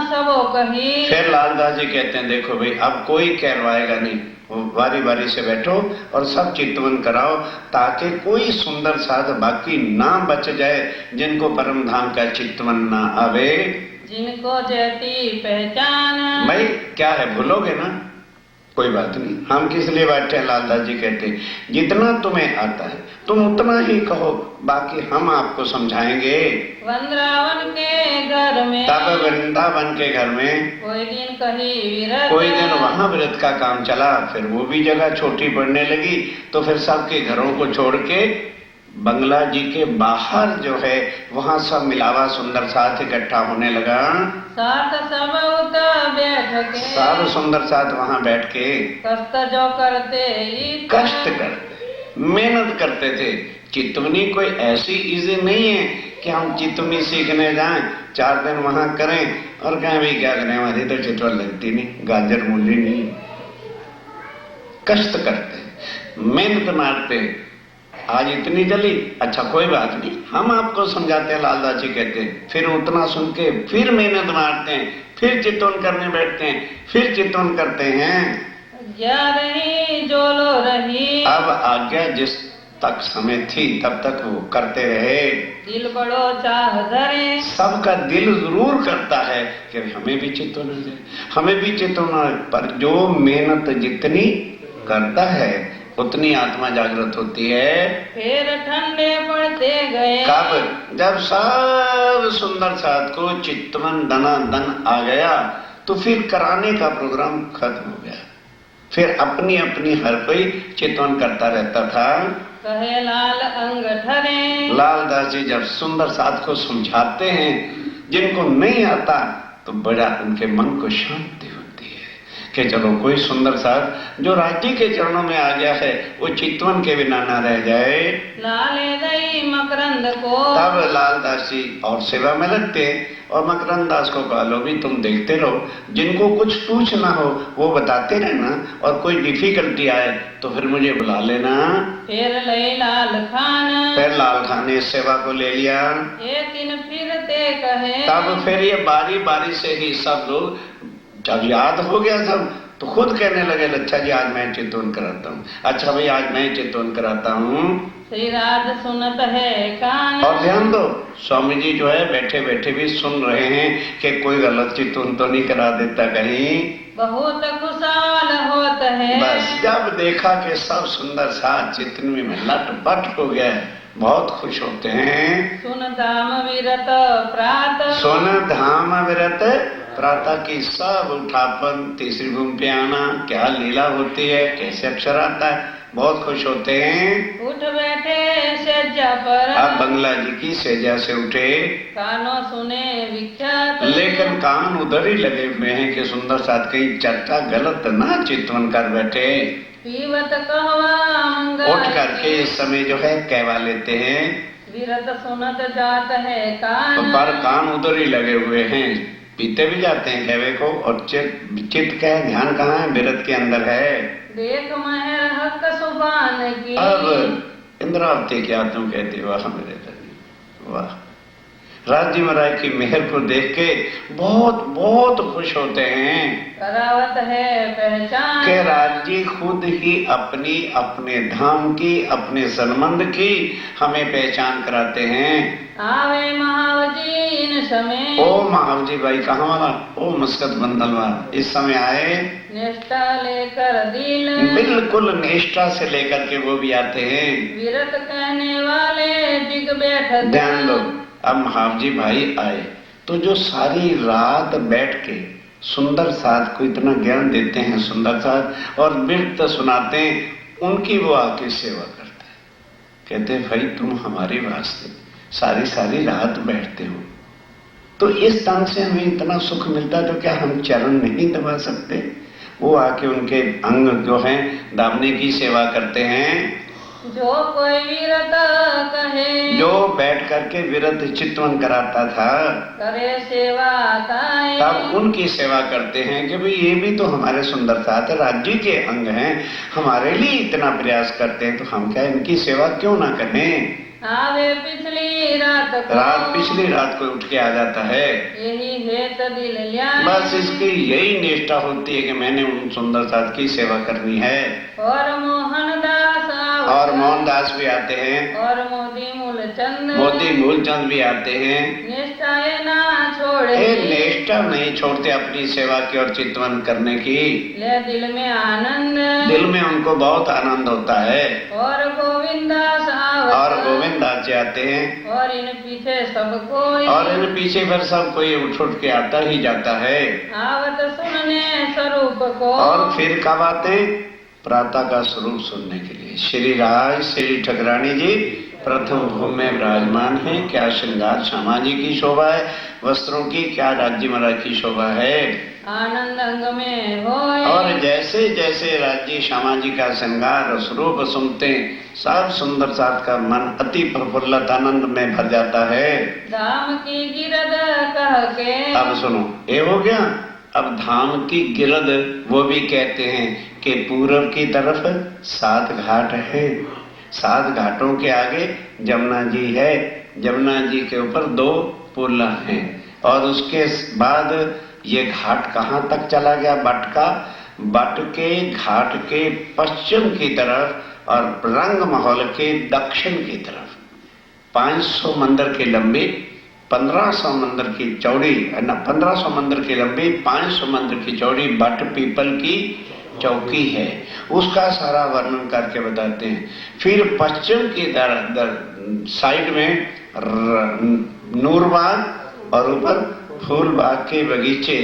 B: सबो कही। फिर लालदास जी कहते हैं देखो भाई अब कोई कहवाएगा नहीं, बारी बारी से बैठो और सब चितवन कराओ, ताकि कोई सुंदर साध बाकी ना बच जाए जिनको परम धाम का चितवन ना आवे। जिनको जैती पहचान। भाई क्या है, भूलोगे ना? कोई बात नहीं, हम किस लिए बैठे हैं? लालदास जी कहते हैं जितना तुम्हें आता है तुम उतना ही कहो, बाकी हम आपको समझाएंगे।
A: वृंदावन के घर में,
B: तब वृंदावन के घर में
A: कोई दिन कहीं विरत,
B: कोई दिन वहां व्रत का काम चला, फिर वो भी जगह छोटी पड़ने लगी, तो फिर सबके घरों को छोड़ के बंगला जी के बाहर जो है वहां सब मिलावा सुंदर साथ इकट्ठा होने लगा।
A: साथ सब बैठ के,
B: सब सुंदर साथ वहां बैठ के
A: कष्ट जो करते ही,
B: कष्ट करते, मेहनत करते थे। चितवनी कोई ऐसी इजी नहीं है कि हम चितवनी सीखने जाएं, 4 दिन वहां करें और कहें भाई क्या करें, हमारी तो चितवन लगती नहीं, गाजर मूली नहीं। कष्ट करते, मेहनत मारते। आज इतनी जली, अच्छा कोई बात नहीं, हम आपको समझाते हैं। लालदास जी कहते हैं फिर उतना सुन के फिर मेहनत मारते हैं, फिर चितवन करने बैठते हैं, फिर चितवन करते हैं।
A: जा रही जो लो रही,
B: अब आज्ञा जिस तक समय थी तब तक वो करते रहे।
A: दिल बड़ो चाह धरे,
B: सबका दिल जरूर करता है कि हमें भी चितवन आ जाए, हमें भी चितवन आ जाए। पर जो मेहनत जितनी करता है उतनी आत्मा जागृत होती है।
A: फिर ठंडे पड़ते गए,
B: कब? जब सब सुंदर साथ को चितवन दना दन आ गया तो फिर कराने का प्रोग्राम खत्म हो गया। फिर अपनी अपनी हर कोई चितवन करता रहता था।
A: कहे लाल अंग ठरे,
B: लालदास जी जब सुंदर साथ को समझाते हैं, जिनको नहीं आता तो बड़ा उनके मन को शांति होती है कि चलो कोई सुंदर साथ जो राज्य के चरणों में आ गया है वो चितवन के बिना ना रह जाए।
A: लाले दई मकरंद को,
B: तब लालदास जी और सेवा में लगते और मकरंद दास को कहा लो भी तुम देखते रहो, जिनको कुछ पूछना हो वो बताते रहना और कोई डिफिकल्टी आए तो फिर मुझे बुला लेना।
A: फिर ले लाल खान,
B: फिर लाल खान ने सेवा को ले लिया।
A: एक दिन फिरते कहे,
B: तब फिर ये बारी बारी से ही सब लोग जब याद हो गया सब तो खुद कहने लगे अच्छा जी आज मैं चितवन कराता हूँ, अच्छा भाई आज मैं चितवन कराता हूँ।
A: श्री राध सुनत है कान,
B: और ध्यान दो स्वामी जी जो है बैठे बैठे भी सुन रहे हैं कि कोई गलत चितवन तो नहीं करा देता कहीं।
A: बहुत खुशहाल होत है,
B: बस जब देखा कि सब सुंदर साथ चितवन में लटपट हो गया बहुत खुश होते हैं।
A: सुन धाम विरत प्रात,
B: सुन धाम विरत प्रातः की सब उठापन तीसरी भूमि पे आना, क्या लीला होती है, कैसे अक्षर आता है, बहुत खुश होते हैं।
A: उठ बैठे सज्जा पर,
B: अब बंगला जी की सेजा से उठे,
A: कानों सुने विख्यात,
B: लेकिन कान उधर ही लगे हुए हैं कि सुंदर साथ कहीं चर्चा गलत ना चितवन कर बैठे।
A: पीवत कहवा मंगल,
B: उठ करके इस समय जो है कहवा लेते हैं,
A: विरत सुनत जात है कान,
B: पर कान उधर ही लगे हुए हैं, पीते भी जाते हैं कहवे को और चित्त का ध्यान कहाँ है? विरत के अंदर है।
A: देख महर हक सुबान की,
B: अब इंद्रावती क्या तुम कहते हो? वाह मेरे धनी वाह। राज्य महाराज की मेहर को देख के बहुत बहुत खुश होते हैं।
A: करावत है पहचान,
B: के राज्य खुद ही अपनी अपने धाम की अपने संबंध की हमें पहचान कराते हैं।
A: आवे महावजी इन समय,
B: ओ महावजी भाई कहाँ वाला? ओ मस्कत बंदलवा इस समय आए,
A: निष्ठा लेकर दिल,
B: बिल्कुल निष्ठा से लेकर के वो भी आते हैं।
A: विरत कहने वाले डिग बैठ,
B: ध्यान दो अब महावजी भाई आए तो जो सारी रात बैठ के सुंदर साथ को इतना ज्ञान देते हैं, सुंदर साथ और वृत्त सुनाते हैं, उनकी वो आके सेवा करता है। कहते हैं भाई तुम हमारे वास्ते सारी सारी रात बैठते हो तो इस तन से हमें इतना सुख मिलता तो क्या हम चरण नहीं दबा सकते? वो आके उनके अंग जो हैं दामने की सेवा करते हैं।
A: जो कोई विरत कहे,
B: जो बैठ करके विरत चितवन कराता था
A: करे सेवा ताए,
B: तब उनकी सेवा करते हैं कि भाई ये भी तो हमारे सुंदर साथ राज्य के अंग हैं, हमारे लिए इतना प्रयास करते हैं तो हम क्या इनकी सेवा क्यों ना करें?
A: आवे पिछली रात को,
B: पिछली रात को उठ के आ जाता है।
A: यही हेत दिल लिया,
B: बस इसकी यही निष्ठा होती है कि मैंने उन सुंदर साथ की सेवा करनी है।
A: और मोहनदास
B: और मोहनदास भी आते हैं,
A: और मोदी मूलचंद,
B: मोती मूलचंद भी आते हैं।
A: निष्ठा निष्ठाएं ना छोड़े,
B: ये निष्ठा नहीं छोड़ते अपनी सेवा की और चितवन करने की।
A: ले दिल में आनंद,
B: दिल में उनको बहुत आनंद होता है।
A: और गोविंदास आवत,
B: और गोविंदास जी आते हैं,
A: और इन पीछे सब कोई,
B: और इन पीछे पर सब कोई उठ उठ के आता ही जाता है।
A: आवत सुनने स्वरूप को,
B: और फिर कब आते हैं? प्रातः का स्वरूप सुनने के लिए। श्री राज श्री ठकुरानी जी प्रथम भूमि में विराजमान है। क्या श्रृंगार श्यामा जी की शोभा है वस्त्रों की, क्या राज्य महाराज की शोभा है।
A: आनंद अंग में होए,
B: और जैसे जैसे राज्य श्यामा जी का श्रृंगार स्वरूप सुनते हैं, सब सुंदर साथ का मन अति प्रफुल्लित आनंद में भर जाता है।
A: धाम की गिरद कह के,
B: अब सुनो, ये हो गया। अब धाम की गिरद वो भी कहते हैं कि पूर्व की तरफ 7 घाट है, 7 घाटों के आगे जमुना जी है, जमुना जी के ऊपर 2 पुल हैं, और उसके बाद ये घाट कहाँ तक चला गया? बट का, बट के घाट के पश्चिम की तरफ और रंग महल के दक्षिण की तरफ 500 मंदिर के लंबे, 1500 मंदिर की चौड़ी, 1500 मंदिर की लंबी, 500 मंदिर की चौड़ी बट पीपल की चौकी है। उसका सारा वर्णन करके बताते हैं। फिर पश्चिम की साइड में नूरबाग और ऊपर फूलबाग के बगीचे,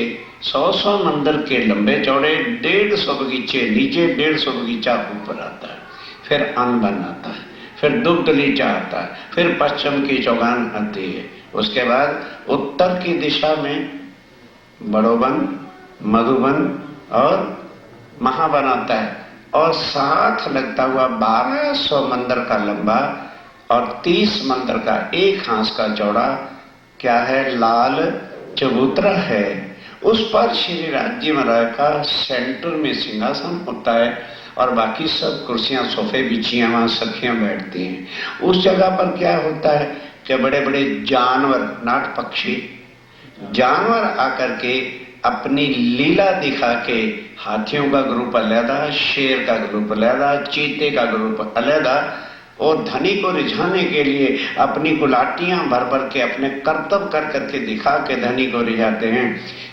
B: 100 मंदिर के लंबे चौड़े, 150 बगीचे नीचे, 150 बगीचा ऊपर आता है। फिर अनबन आता है, फिर दुग्ध लीचा आता है, फिर पश्चिम की चौगान आती है। उसके बाद उत्तर की दिशा में बड़ोबन, मधुबन और महाबन आता है, और साथ लगता हुआ 1200 मंदिर का लंबा और 30 मंदिर का एक हाथ का चौड़ा क्या है? लाल चबूतरा है। उस पर श्री राज्य महाराज का सेंटर में सिंहासन होता है, और बाकी सब कुर्सियां सोफे बिछियां वहां सखियां बैठती हैं। उस जगह पर क्या होता है कि बड़े बड़े जानवर, नाट पक्षी जानवर आकर के अपनी लीला दिखा के, हाथियों का ग्रुप अलहदा, शेर का ग्रुप अलहदा, चीते का ग्रुप अलहदा, और धनी को रिझाने के लिए अपनी गुलाटियां भर भर के अपने कर्तव्य कर करके दिखा के धनी को रिझाते हैं।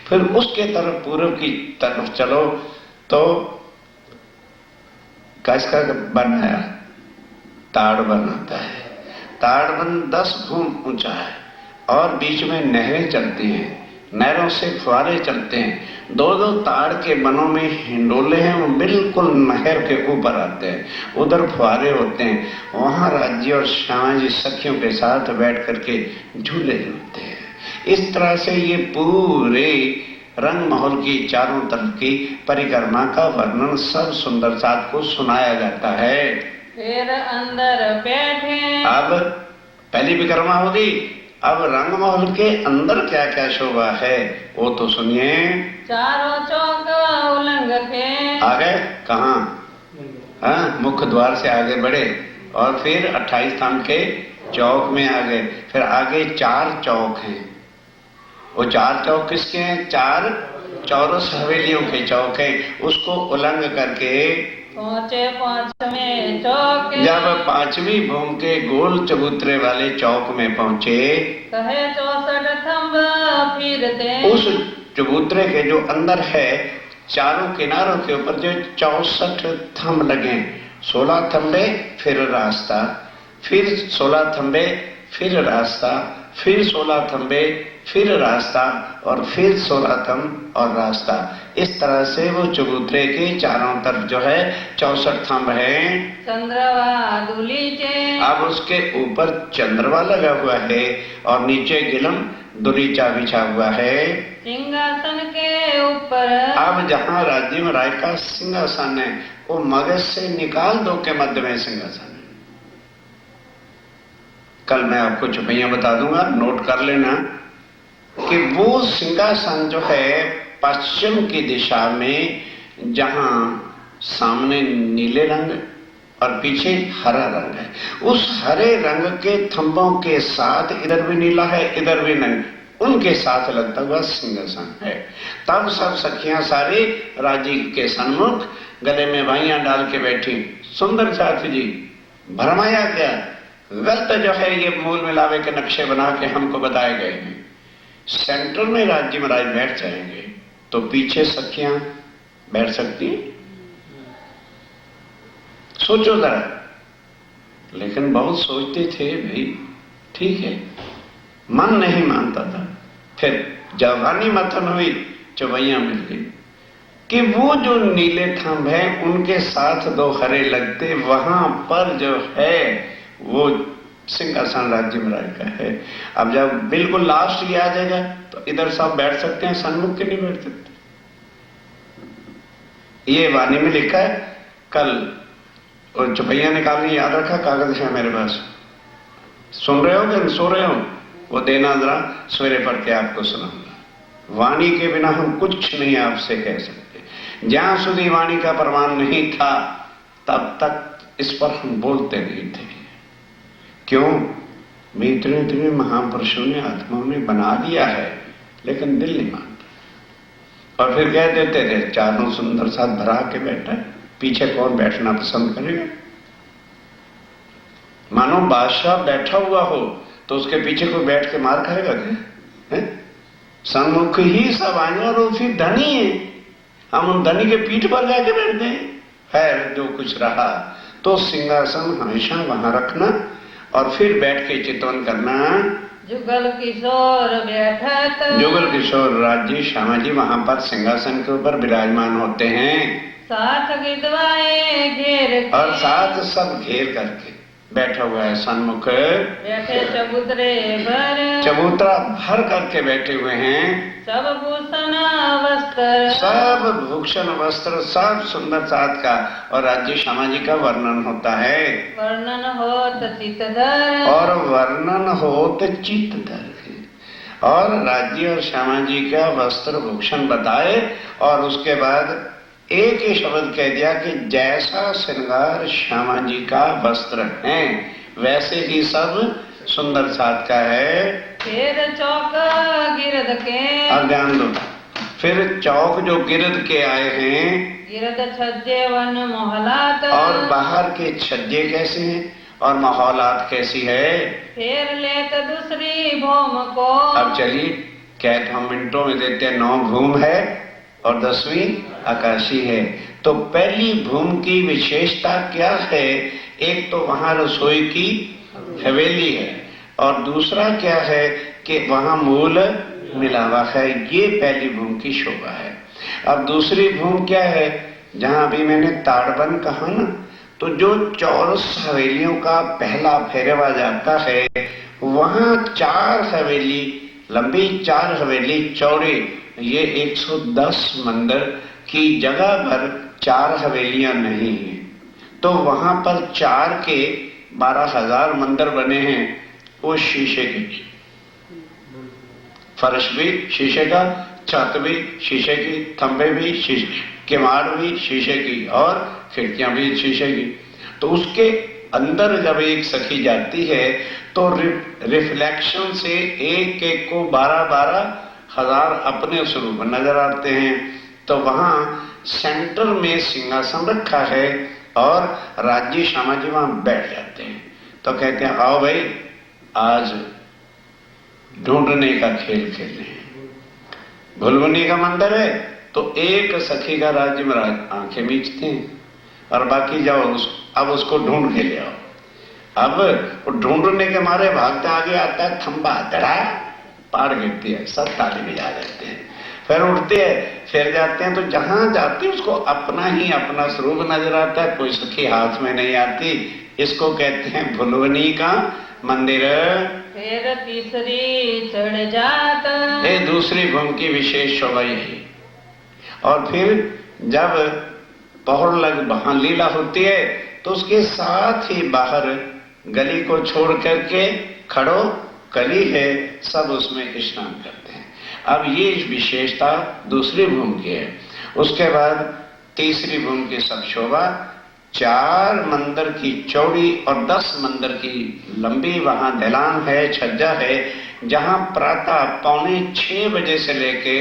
B: फिर उसके तरफ पूर्व की तरफ चलो तो कैसा बनाया? ताड़ बनाता है। ताड़बन 10 भूम ऊंचा है, और बीच में नहरें चलती हैं, नहरों से फुहारे चलते हैं। 2-2 ताड़ के बनों में हिंडोले हैं, वो बिल्कुल नहर के ऊपर आते हैं, उधर फुहारे होते हैं। वहां राज्य और श्यामा जी सखियों के साथ बैठ करके झूले झूलते हैं। इस तरह से ये पूरे रंग महल की चारों तरफ की परिक्रमा का वर्णन सब सुंदर साथ को सुनाया जाता है।
A: फिर अंदर बैठे,
B: अब पहली परिक्रमा होगी, अब रंग महल के अंदर क्या क्या शोभा है वो तो सुनिए।
A: चारों चौक उलंग के,
B: आगे कहाँ? हाँ, मुख्य द्वार से आगे बढ़े, और फिर 28 स्थान के चौक में आ गए। फिर आगे 4 चौक हैं। वो 4 चौक किसके हैं? 4 चौरस हवेलियों के चौक हैं। उसको उलंग करके
A: पहुँचे 5वें चौक,
B: जब 5वीं भूम के गोल चबूतरे वाले चौक में पहुंचे,
A: कहे 64 थंब फिरते,
B: उस चबूतरे के जो अंदर है चारों किनारों के ऊपर जो 64 थंब लगे, 16 थंबे फिर रास्ता, फिर 16 थंबे फिर रास्ता, फिर 16 थंबे फिर रास्ता, और फिर 16 थंब और रास्ता। इस तरह से वो चबूतरे के चारों तरफ जो है 64 थंब है।
A: चंद्रवा दुलीचे,
B: अब उसके ऊपर चंद्रवा लगा हुआ है, और नीचे गिलम दुलीचा बिछा हुआ है।
A: सिंहासन के ऊपर,
B: अब जहाँ राज्य में राय का सिंहासन है, वो मगज से निकाल दो के मध्य में सिंहासन है। कल मैं आपको चुपैया बता दूंगा, नोट कर लेना कि वो सिंहासन जो है पश्चिम की दिशा में, जहां सामने नीले रंग और पीछे हरा रंग है, उस हरे रंग के थंबों के साथ इधर भी नीला है इधर भी नहीं, उनके साथ लगता हुआ सिंहासन है। तब सब सखियां सारी राजी के सन्मुख गले में बाइयां डाल के बैठी। सुंदर साथी जी, भरमाया क्या? गलत जो है ये मूल मिलावे के नक्शे बना के हमको बताए गए हैं। सेंटर में राज्य महाराज बैठ जाएंगे तो पीछे सखियां बैठ सकती हैं? सोचो जरा। लेकिन बहुत सोचते थे भाई, ठीक है, मन नहीं मानता था। फिर जवानी मथन हुई, चौबैया मिल गई कि वो जो नीले थंब है उनके साथ दो हरे लगते, वहां पर जो है वो सिंहासन राज्य महाराज का है। अब जब बिल्कुल लास्ट ये आ जाएगा तो इधर सब बैठ सकते हैं, सन्मुख के नहीं बैठ सकते। ये वाणी में लिखा है, कल और चौपैया निकालनी याद रखा, कागज है मेरे पास। सुन रहे हो कि सो रहे हो? वो देना जरा, सवेरे पढ़ के आपको सुनाऊंगा। वाणी के बिना हम कुछ नहीं आपसे कह सकते। जहां સુધી वाणी का प्रमाण नहीं था तब तक इस पर हम बोलते नहीं थे। क्यों? इतने इतने महापुरुषों ने, आत्माओं ने बना दिया है, लेकिन दिल नहीं मानता। और फिर कह देते थे चारों सुंदर साथ भरा के बैठा, पीछे कौन बैठना पसंद करेगा? मानो बादशाह बैठा हुआ हो तो उसके पीछे कोई बैठ के मार खाएगा क्या? सन्मुख ही सब आएंगे और वो फिर धनी है, हम उन धनी के पीठ पर जाके बैठते हैं। खैर जो कुछ रहा, तो सिंहासन हमेशा वहां रखना और फिर बैठ के चितवन करना।
A: जुगल किशोर बैठत,
B: जुगल किशोर राज्य श्यामा जी वहां पर सिंहासन के ऊपर विराजमान होते हैं,
A: साथ गिदवाए घेर के,
B: और साथ सब घेर करके बैठा हुआ है सन्मुख।
A: बैठे चबूतरे भर,
B: चबूतरा भर करके बैठे हुए हैं।
A: सब भूषण वस्त्र,
B: सब भूषण वस्त्र, सब सुंदर साथ का। और राज्य श्यामा जी का वर्णन होता है।
A: वर्णन होत चितधर,
B: और वर्णन होत चितधर। और राज्य और श्यामा जी का वस्त्र भूषण बताए और उसके बाद एक ही शब्द कह दिया कि जैसा श्रृंगार श्यामा जी का वस्त्र है वैसे ही सब सुंदर साथ का है।
A: फिर चौक गिरद के,
B: अब ध्यान दो, फिर चौक जो गिरद के आए हैं,
A: गिरद छज्जे वन मोहलात,
B: और बाहर के छज्जे कैसे हैं और माहौलात कैसी है।
A: फिर लेत दूसरी भूम को,
B: अब चलिए, क्या तो हम मिनटों में देते हैं। 9 भूम है और 10वीं आकाशी है। तो पहली भूम की विशेषता क्या है? एक तो वहां रसोई की हवेली है, और दूसरा क्या है कि वहां मूल मिलावा है। ये पहली भूम की शोभा है। अब दूसरी भूम क्या है? जहां अभी मैंने ताड़बन कहा ना, तो जो चौरस हवेलियों का पहला फेरवा जाता है, वहां 4 हवेली लंबी, 4 हवेली चौड़ी, ये 110 मंदिर की जगह पर 4 हवेलियां नहीं है। तो वहां पर 4 के 12,000 मंदिर बने हैं। वो शीशे के, फर्श भी शीशे का, छत भी शीशे की, खंभे भी शीशे, किवाड़ भी शीशे की, और खिड़कियां भी शीशे की। तो उसके अंदर जब एक सखी जाती है तो रिफ्लेक्शन से एक एक को 12,000 अपने स्वरूप नजर आते हैं। तो वहां सेंटर में सिंहासन रखा है और राज्य श्यामा जी वहां बैठ जाते हैं। तो कहते हैं आओ भाई, आज ढूंढने का खेल खेलने हैं। भुलवनी का मंदिर है तो एक सखी का राज्य महाराज आंखें मीचते हैं और बाकी जाओ अब उसको ढूंढ के ले आओ। अब वो ढूंढने के मारे भागते आगे आता है, खंबा धड़ा, पाड़ गिरती है, सब ताली बजा देते हैं। फिर उठते हैं, फिर जाते हैं, तो जहां जाते हैं उसको अपना ही अपना स्वरूप नजर आता है, कोई सखी हाथ में नहीं आती। इसको कहते हैं भुलवनी का मंदिर।
A: फिर तीसरी चढ़ जात,
B: ये दूसरी भूमि की विशेष शोभा यही। और फिर जब पहर लग वहां लीला होती है तो उसके साथ ही बाहर गली को छोड़ करके खड़ो कली है, सब उसमें स्नान करते हैं। अब ये विशेषता दूसरी भूमि की है। उसके बाद तीसरी भूमि की सब शोभा, 4 मंदिर की चौड़ी और 10 मंदिर की लंबी वहां ढलान है, छज्जा है, जहां प्रातः 5:45 बजे से लेके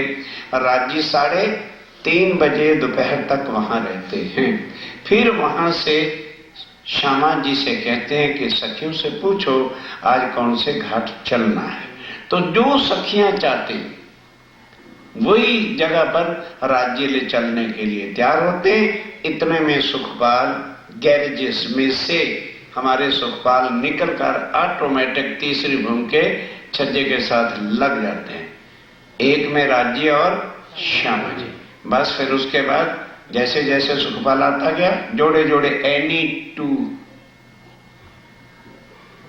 B: राज्य 3:30 बजे दोपहर तक वहां रहते हैं। फिर वहां से श्यामा जी से कहते हैं कि सखियों से पूछो आज कौन से घाट चलना है। तो जो सखियां चाहते हैं वही जगह पर राज्य ले चलने के लिए तैयार होते हैं। इतने में सुखपाल गैरेजेस में से हमारे सुखपाल निकलकर ऑटोमेटिक तीसरी भूमि के छज्जे के साथ लग जाते हैं, एक में राज्य और श्यामा जी। बस फिर उसके बाद जैसे जैसे सुखपाल आता गया जोड़े जोड़े एनी टू।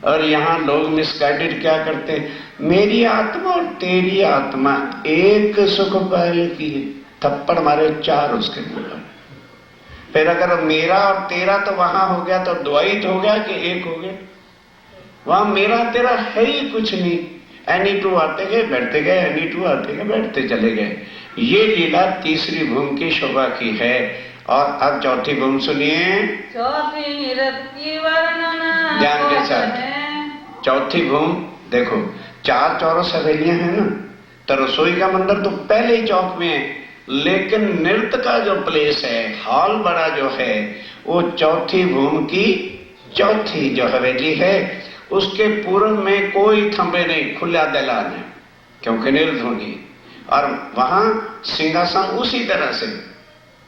B: और यहां लोग मिसगाइडेड क्या करते हैं, मेरी आत्मा और तेरी आत्मा एक सुखपाल की है, थप्पड़ मारे 4 उसके मुंह। फिर अगर मेरा और तेरा तो वहां हो गया तो द्वैत हो गया कि एक हो गया, वहां मेरा तेरा है ही कुछ नहीं। एनी टू आते गए बैठते गए, एनी टू आते गए बैठते चले गए। ये लीला तीसरी भूमि की शोभा की है। और अब चौथी भूमि सुनिए,
A: चौथी निरत की वर्णना
B: ध्यान के साथ। चौथी भूमि देखो, 4 चौरस हवेलियां हैं ना, तो रसोई का मंदिर तो पहले ही चौक में है, लेकिन नृत्य का जो प्लेस है, हॉल बड़ा जो है, वो चौथी भूमि की चौथी जो हवेली है, उसके पूर्व में कोई थंबे नहीं, खुला दलान है, क्योंकि नृत्य होनी। और वहां सिंहासन उसी तरह से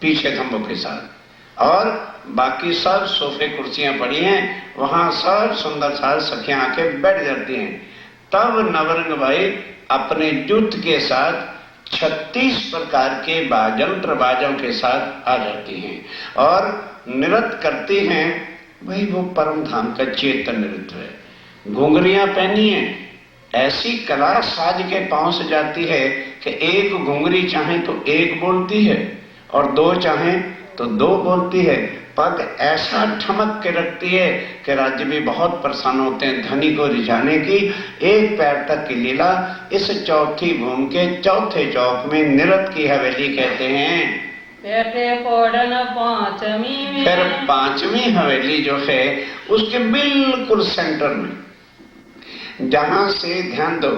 B: पीछे खंभों के साथ, और बाकी सब सोफे कुर्सियां पड़ी हैं, वहां सब सुंदर साज सखियां आके बैठ जाती हैं। तब नवरंग भाई अपने जुट के साथ 36 प्रकार के बाजंत्र बाजों के साथ आ जाती हैं और नृत्य करती हैं। वही वो परम धाम का चेतन नृत्य है। घुंघरियां पहनी है, ऐसी कला साज के पांव से जाती है कि एक घुंघरी चाहे तो एक बोलती है और 2 चाहे तो 2 बोलती है। पग ऐसा ठमक के रखती है कि राज्य भी बहुत प्रसन्न होते हैं धनी को रिझाने की। एक पैर तक की लीला इस चौथी भूमि के चौथे चौक में नृत्य की हवेली कहते हैं।
A: बैठे कोडन पांचवी में,
B: फिर 5वीं हवेली जो है उसके बिल्कुल सेंटर में, जहां से ध्यान दो,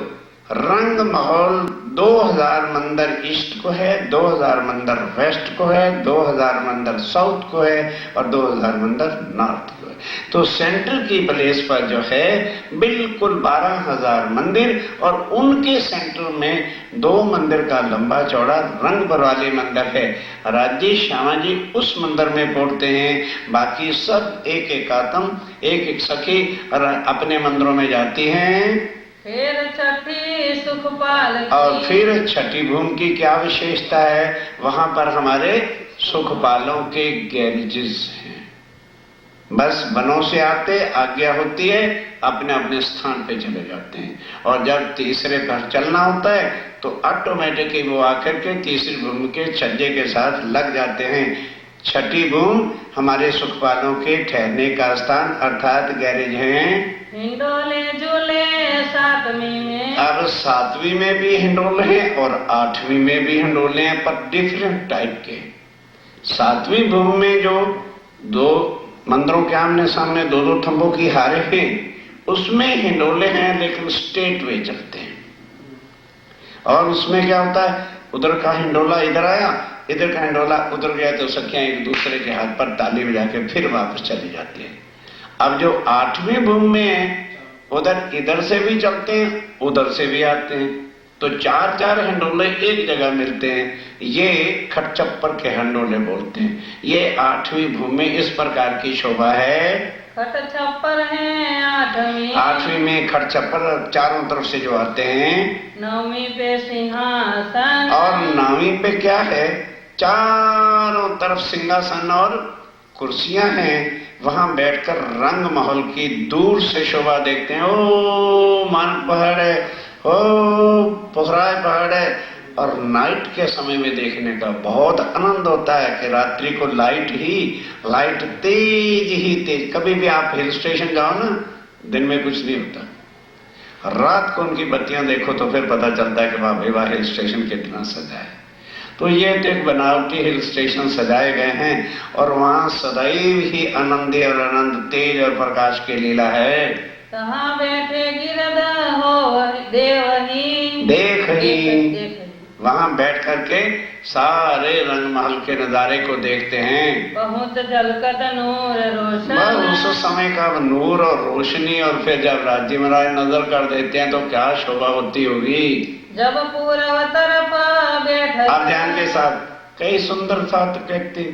B: रंग महल 2000 मंदिर ईस्ट को है, 2000 मंदिर वेस्ट को है, 2000 मंदिर साउथ को है और 2000 मंदिर नॉर्थ को है। तो सेंटर की प्लेस पर जो है बिल्कुल 12000 मंदिर, और उनके सेंटर में 2 मंदिर का लंबा चौड़ा रंग वाले मंदिर है। राज्य श्यामा जी उस मंदिर में पहुंचते हैं, बाकी सब एक एक आत्म एक एक सखी अपने मंदिरों में जाती हैं।
A: फिर छठी सुखपाल की,
B: और फिर छठी भूमि की क्या विशेषता है, वहां पर हमारे सुखपालों के गैरेजेस हैं। बस वनों से आते, आज्ञा होती है, अपने अपने स्थान पे चले जाते हैं, और जब तीसरे पर चलना होता है तो ऑटोमेटिकली वो आकर के तीसरी भूमि के छज्जे के साथ लग जाते हैं। छठी भूमि हमारे सुखपालों के ठहरने का स्थान अर्थात गैरेज हैं।
A: हिंडोले झूले 7वीं में,
B: अब 7वीं में भी हिंडोले हैं और 8वीं में भी हिंडोले हैं, पर डिफरेंट टाइप के। 7वीं भूमि में जो 2 मंदिरों के आमने सामने 2-2 थंबों की हारे हैं, उसमें हिंडोले हैं लेकिन स्टेट वे चलते हैं। और उसमें क्या होता है, उधर का हिंडोला इधर आया, इधर का हिंडोला उधर गया, तो सखियां एक दूसरे के हाथ पर ताली बजा के फिर वापस चली जाती है। अब जो 8वीं भूमि में है, उधर इधर से भी चलते हैं, उधर से भी आते हैं, तो 4-4 हिंडोले एक जगह मिलते हैं। ये खटचप्पर के हिंडोले बोलते हैं। ये 8वीं भूमि में इस प्रकार की शोभा है।
A: खटछप्पर है 8वीं,
B: 8वीं में खटचप्पर चारों तरफ से जो आते हैं।
A: 9वीं पे सिंहासन,
B: और 9वीं पे क्या है, चारों तरफ सिंहासन और कुर्सियां हैं, वहां बैठकर रंग महल की दूर से शोभा देखते हैं। ओ मानक पहाड़ है, ओ पोखराय पहाड़ है। और नाइट के समय में देखने का बहुत आनंद होता है कि रात्रि को लाइट तेज ही तेज। कभी भी आप हिल स्टेशन जाओ ना, दिन में कुछ नहीं होता, रात को उनकी बत्तियां देखो तो फिर पता चलता है कि वाह भाई वाह, हिल स्टेशन कितना सजा है। तो ये एक बनावटी हिल स्टेशन सजाए गए हैं, और वहां सदैव ही आनंदी और आनंद तेज और प्रकाश की लीला है।
A: तहाँ बैठे गिरद हो देवही,
B: देख ही वहां बैठ करके सारे रंग महल के नजारे को देखते हैं।
A: बहुत झलकत नूर
B: बस
A: रोशन।
B: उस समय का नूर और रोशनी, और फिर जब राज्य महाराज नजर कर देते हैं तो क्या शोभा होती होगी।
A: जब पूर्व तरफ बैठ
B: आप ध्यान के साथ, कई सुंदर साथ कहते,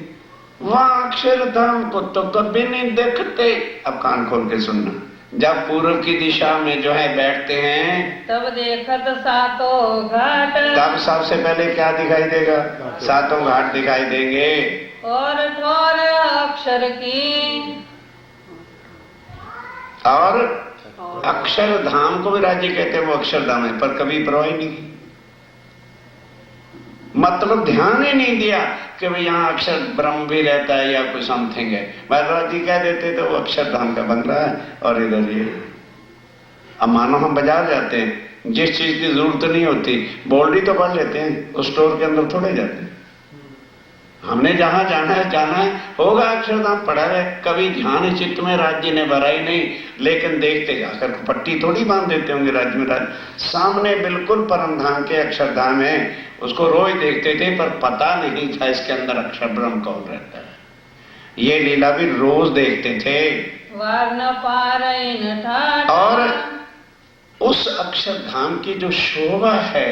B: वहां अक्षरधाम को तो कभी नहीं देखते। अब कान खोल के सुनना, जब पूर्व की दिशा में जो है बैठते हैं
A: तब देखत सातों घाट।
B: तब सबसे पहले क्या दिखाई देगा? सातों घाट दिखाई देंगे।
A: और ठोर अक्षर की,
B: और अक्षरधाम को भी राज्य कहते हैं, वो अक्षरधाम है, पर कभी परवाह ही नहीं की, मतलब ध्यान ही नहीं दिया कि भाई यहाँ अक्षर ब्रह्म भी रहता है या कोई समथिंग है। महाराज जी कह देते तो वो अक्षरधाम का बन रहा है और इधर ये। अब मानो हम बाजार जाते हैं, जिस चीज की जरूरत नहीं होती बोर्ड ही तो पढ़ लेते हैं, उस स्टोर के अंदर थोड़े जाते हैं। हमने जहां जाना है होगा अक्षरधाम पढ़ा है, कभी ध्यान चित्त में राज्य ने भरा ही नहीं। लेकिन देखते जाकर पट्टी थोड़ी बांध देते होंगे राज्य में, सामने बिल्कुल परम धाम के अक्षरधाम है, उसको रोज देखते थे, पर पता नहीं था इसके अंदर अक्षर ब्रह्म कौन रहता है। ये लीला भी रोज देखते थे।
A: वर्ण पारइन ठाठ।
B: और उस अक्षरधाम की जो शोभा है,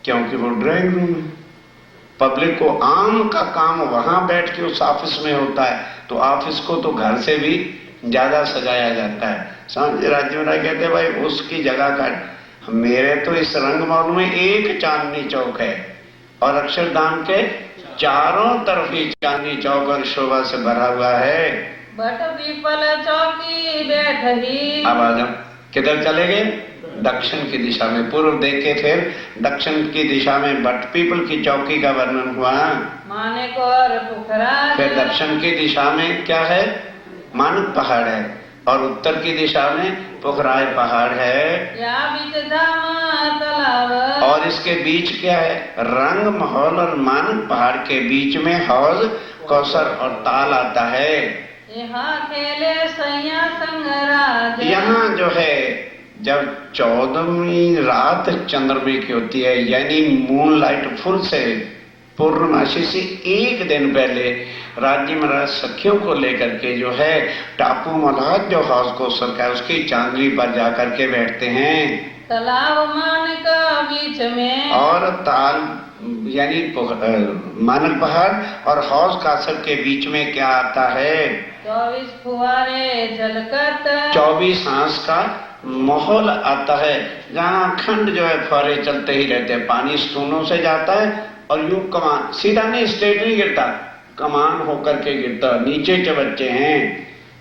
B: क्योंकि वो ड्राइंग रूम है, पब्लिक को आम का काम वहां बैठ के उस ऑफिस में होता है, तो ऑफिस को तो घर से भी ज्यादा सजाया जाता है। समझ, राज्य में कहते भाई उसकी जगह का, मेरे तो इस रंगमहल में एक चांदनी चौक है और अक्षरधाम के चारों तरफ ही चांदनी चौक और शोभा से भरा हुआ है।
A: बट पीपल चौकी बैठी।
B: अब आज हम किधर चले गए? दक्षिण की दिशा में। पूर्व देख के फिर दक्षिण की दिशा में बट पीपल की चौकी का वर्णन हुआ।
A: मानक और पुखराज।
B: फिर दक्षिण की दिशा में क्या है? मानक पहाड़ है, और उत्तर की दिशा में पोखराज पहाड़ है।
A: या बीच धाम तालाब।
B: और इसके बीच क्या है? रंग महल और मानक पहाड़ के बीच में हौज, कौसर और ताल आता है।
A: यहाँ खेले सैया संगराज।
B: यहाँ जो है जब 14वीं रात चंद्रमा की होती है, यानी मून लाइट फुल से, पूर्णमासी से एक दिन पहले राज्य महाराज सखियों को लेकर के जो है टापू मल्हार जो हौज कौसर का है उसकी चांदनी पर जाकर के बैठते हैं।
A: तालाब मानक बीच में।
B: और ताल यानी मानक पहाड़ और हौज कासर के बीच में क्या आता है?
A: 24 फुहारे झलकत।
B: 24 हांस का माहौल आता है, जहाँ खंड जो है फुहारे चलते ही रहते हैं। पानी स्तूनों से जाता है और यूं कमान सीधा नहीं, स्ट्रेट नहीं गिरता, कमान होकर के गिरता, नीचे चबच्चे हैं।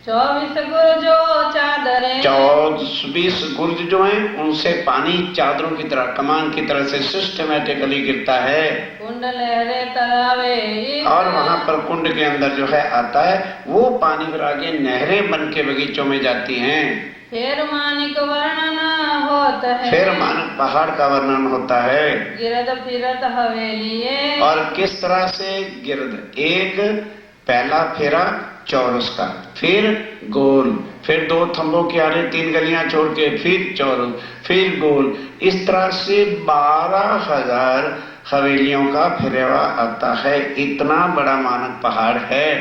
A: 24 गुर्जो चादरें।
B: 24 गुर्ज जो हैं उनसे पानी चादरों की तरह, कमान की तरह से सिस्टमेटिकली गिरता है।
A: कुंड लहरे तलावे।
B: और वहां पर कुंड के अंदर जो है आता है, वो पानी फिर आगे नहरें बन के बगीचों में जाती हैं।
A: फिर मानिक वर्णन होता है।
B: फिर मानक पहाड़ का वर्णन होता है।
A: गिरद फिरत हवेलिये।
B: और किस तरह से गिरद, एक पहला फेरा चौरस का, फिर गोल, फिर 2 थंबों के आरे 3 गलियां छोड़ के फिर चौरस, फिर गोल, इस तरह से 12,000 हवेलियों का फिरेवा आता है। इतना बड़ा मानक पहाड़ है।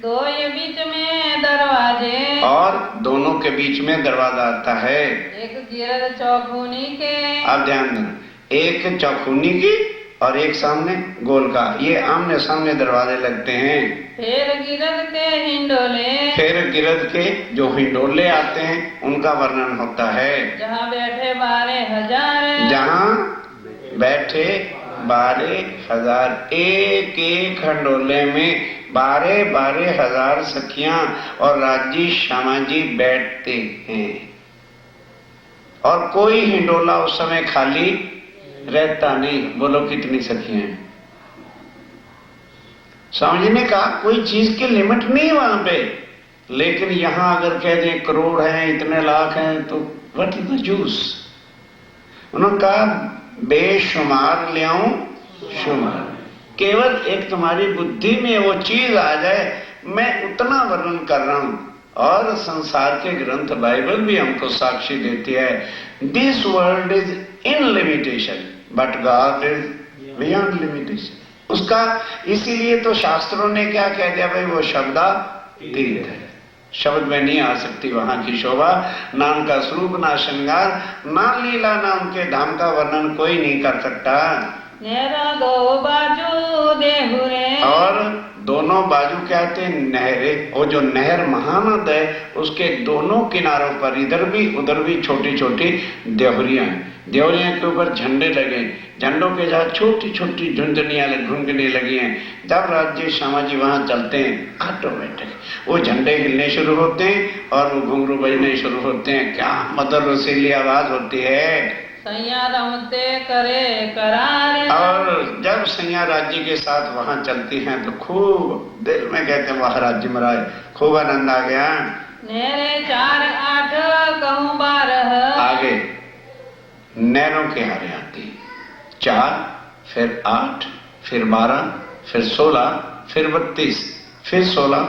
A: 2 ये बीच में दरवाजे।
B: और दोनों के बीच में दरवाजा आता है।
A: एक गिरद चौखूनी के।
B: अब ध्यान देना, एक चौखूनी की और एक सामने गोल का, ये आमने सामने दरवाजे लगते हैं।
A: फिर गिरद के हिंडोले।
B: फिर गिरद के जो हिंडोले आते हैं उनका वर्णन होता है।
A: जहाँ बैठे 12,000।
B: जहाँ बैठे 12,000, एक एक हिंडोले में 12,000 सखियां और राजी श्यामाजी बैठते हैं। और कोई हिंडोला उस समय खाली रहता नहीं। बोलो कितनी सखियां हैं? समझने का कोई चीज की लिमिट नहीं वहां पे। लेकिन यहां अगर कह दें करोड़ हैं, इतने लाख हैं, तो व्हाट इज द जूस? उन्होंने कहा बेशुमार ले आऊं शुमार। केवल एक तुम्हारी बुद्धि में वो चीज आ जाए, मैं उतना वर्णन कर रहा हूं। और संसार के ग्रंथ बाइबल भी हमको साक्षी देती है, this world is in limitation but God is beyond limitation. उसका, इसीलिए तो शास्त्रों ने क्या कह दिया भाई, वो शब्दातीत है, शब्द में नहीं आ सकती वहां की शोभा, ना उनका स्वरूप, ना श्रृंगार, ना लीला, ना उनके धाम का वर्णन कोई नहीं कर सकता।
A: नेरा दो बाजू देहुरे,
B: और दोनों बाजू क्या आते हैं, नहरे, वो जो नहर महानद है उसके दोनों किनारों पर इधर भी उधर भी छोटी छोटी देहरियां हैं, देहरियां के ऊपर झंडे लगे, झंडों के साथ छोटी छोटी झुंझुनियां घुंघनी लगी हैं। जब राज्य श्यामा जी वहां चलते हैं ऑटोमेटिक वो झंडे हिलने शुरू होते हैं और वो घुंघरू बजने शुरू होते हैं। क्या मधुर रसीली आवाज होती है।
A: सैया रमते करे करारे,
B: और जब सैया राज्य के साथ वहां चलती हैं तो खूब दिल में कहते हैं वाह राज्य महाराज, खूब आनंद आ गया।
A: नेरे 4 8 कहूँ 12,
B: आगे नैनों के हारे आती, 4 फिर 8 फिर 12 फिर 16 फिर 32 फिर 16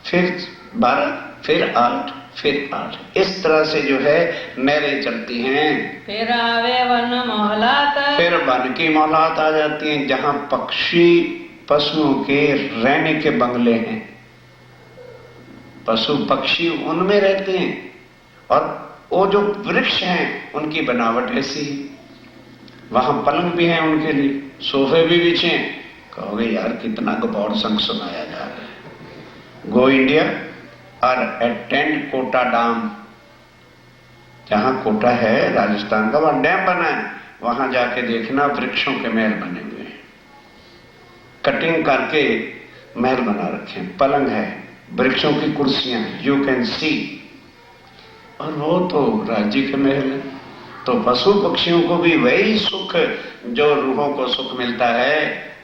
B: फिर 12 फिर 8 फिर 8, इस तरह से जो है नहरें चलती हैं।
A: फिर आवे वन मोहलात,
B: फिर वन की मोहलात आ जाती हैं, जहां पक्षी पशुओं के रहने के बंगले हैं, पशु पक्षी उनमें रहते हैं, और वो जो वृक्ष हैं उनकी बनावट ऐसी है, वहां पलंग भी है उनके लिए, सोफे भी बिछे हैं। कहोगे यार कितना गौर संग सुनाया जा रहा है। गो इंडिया और अटेंड कोटा डैम, जहां कोटा है राजस्थान का, वहां डैम बना है, वहां जाके देखना वृक्षों के महल बने हुए हैं, कटिंग करके महल बना रखे हैं, पलंग है, वृक्षों की कुर्सियां, यू कैन सी। और वो तो राज्य के महल है। तो पशु पक्षियों को भी वही सुख जो रूहों को सुख मिलता है।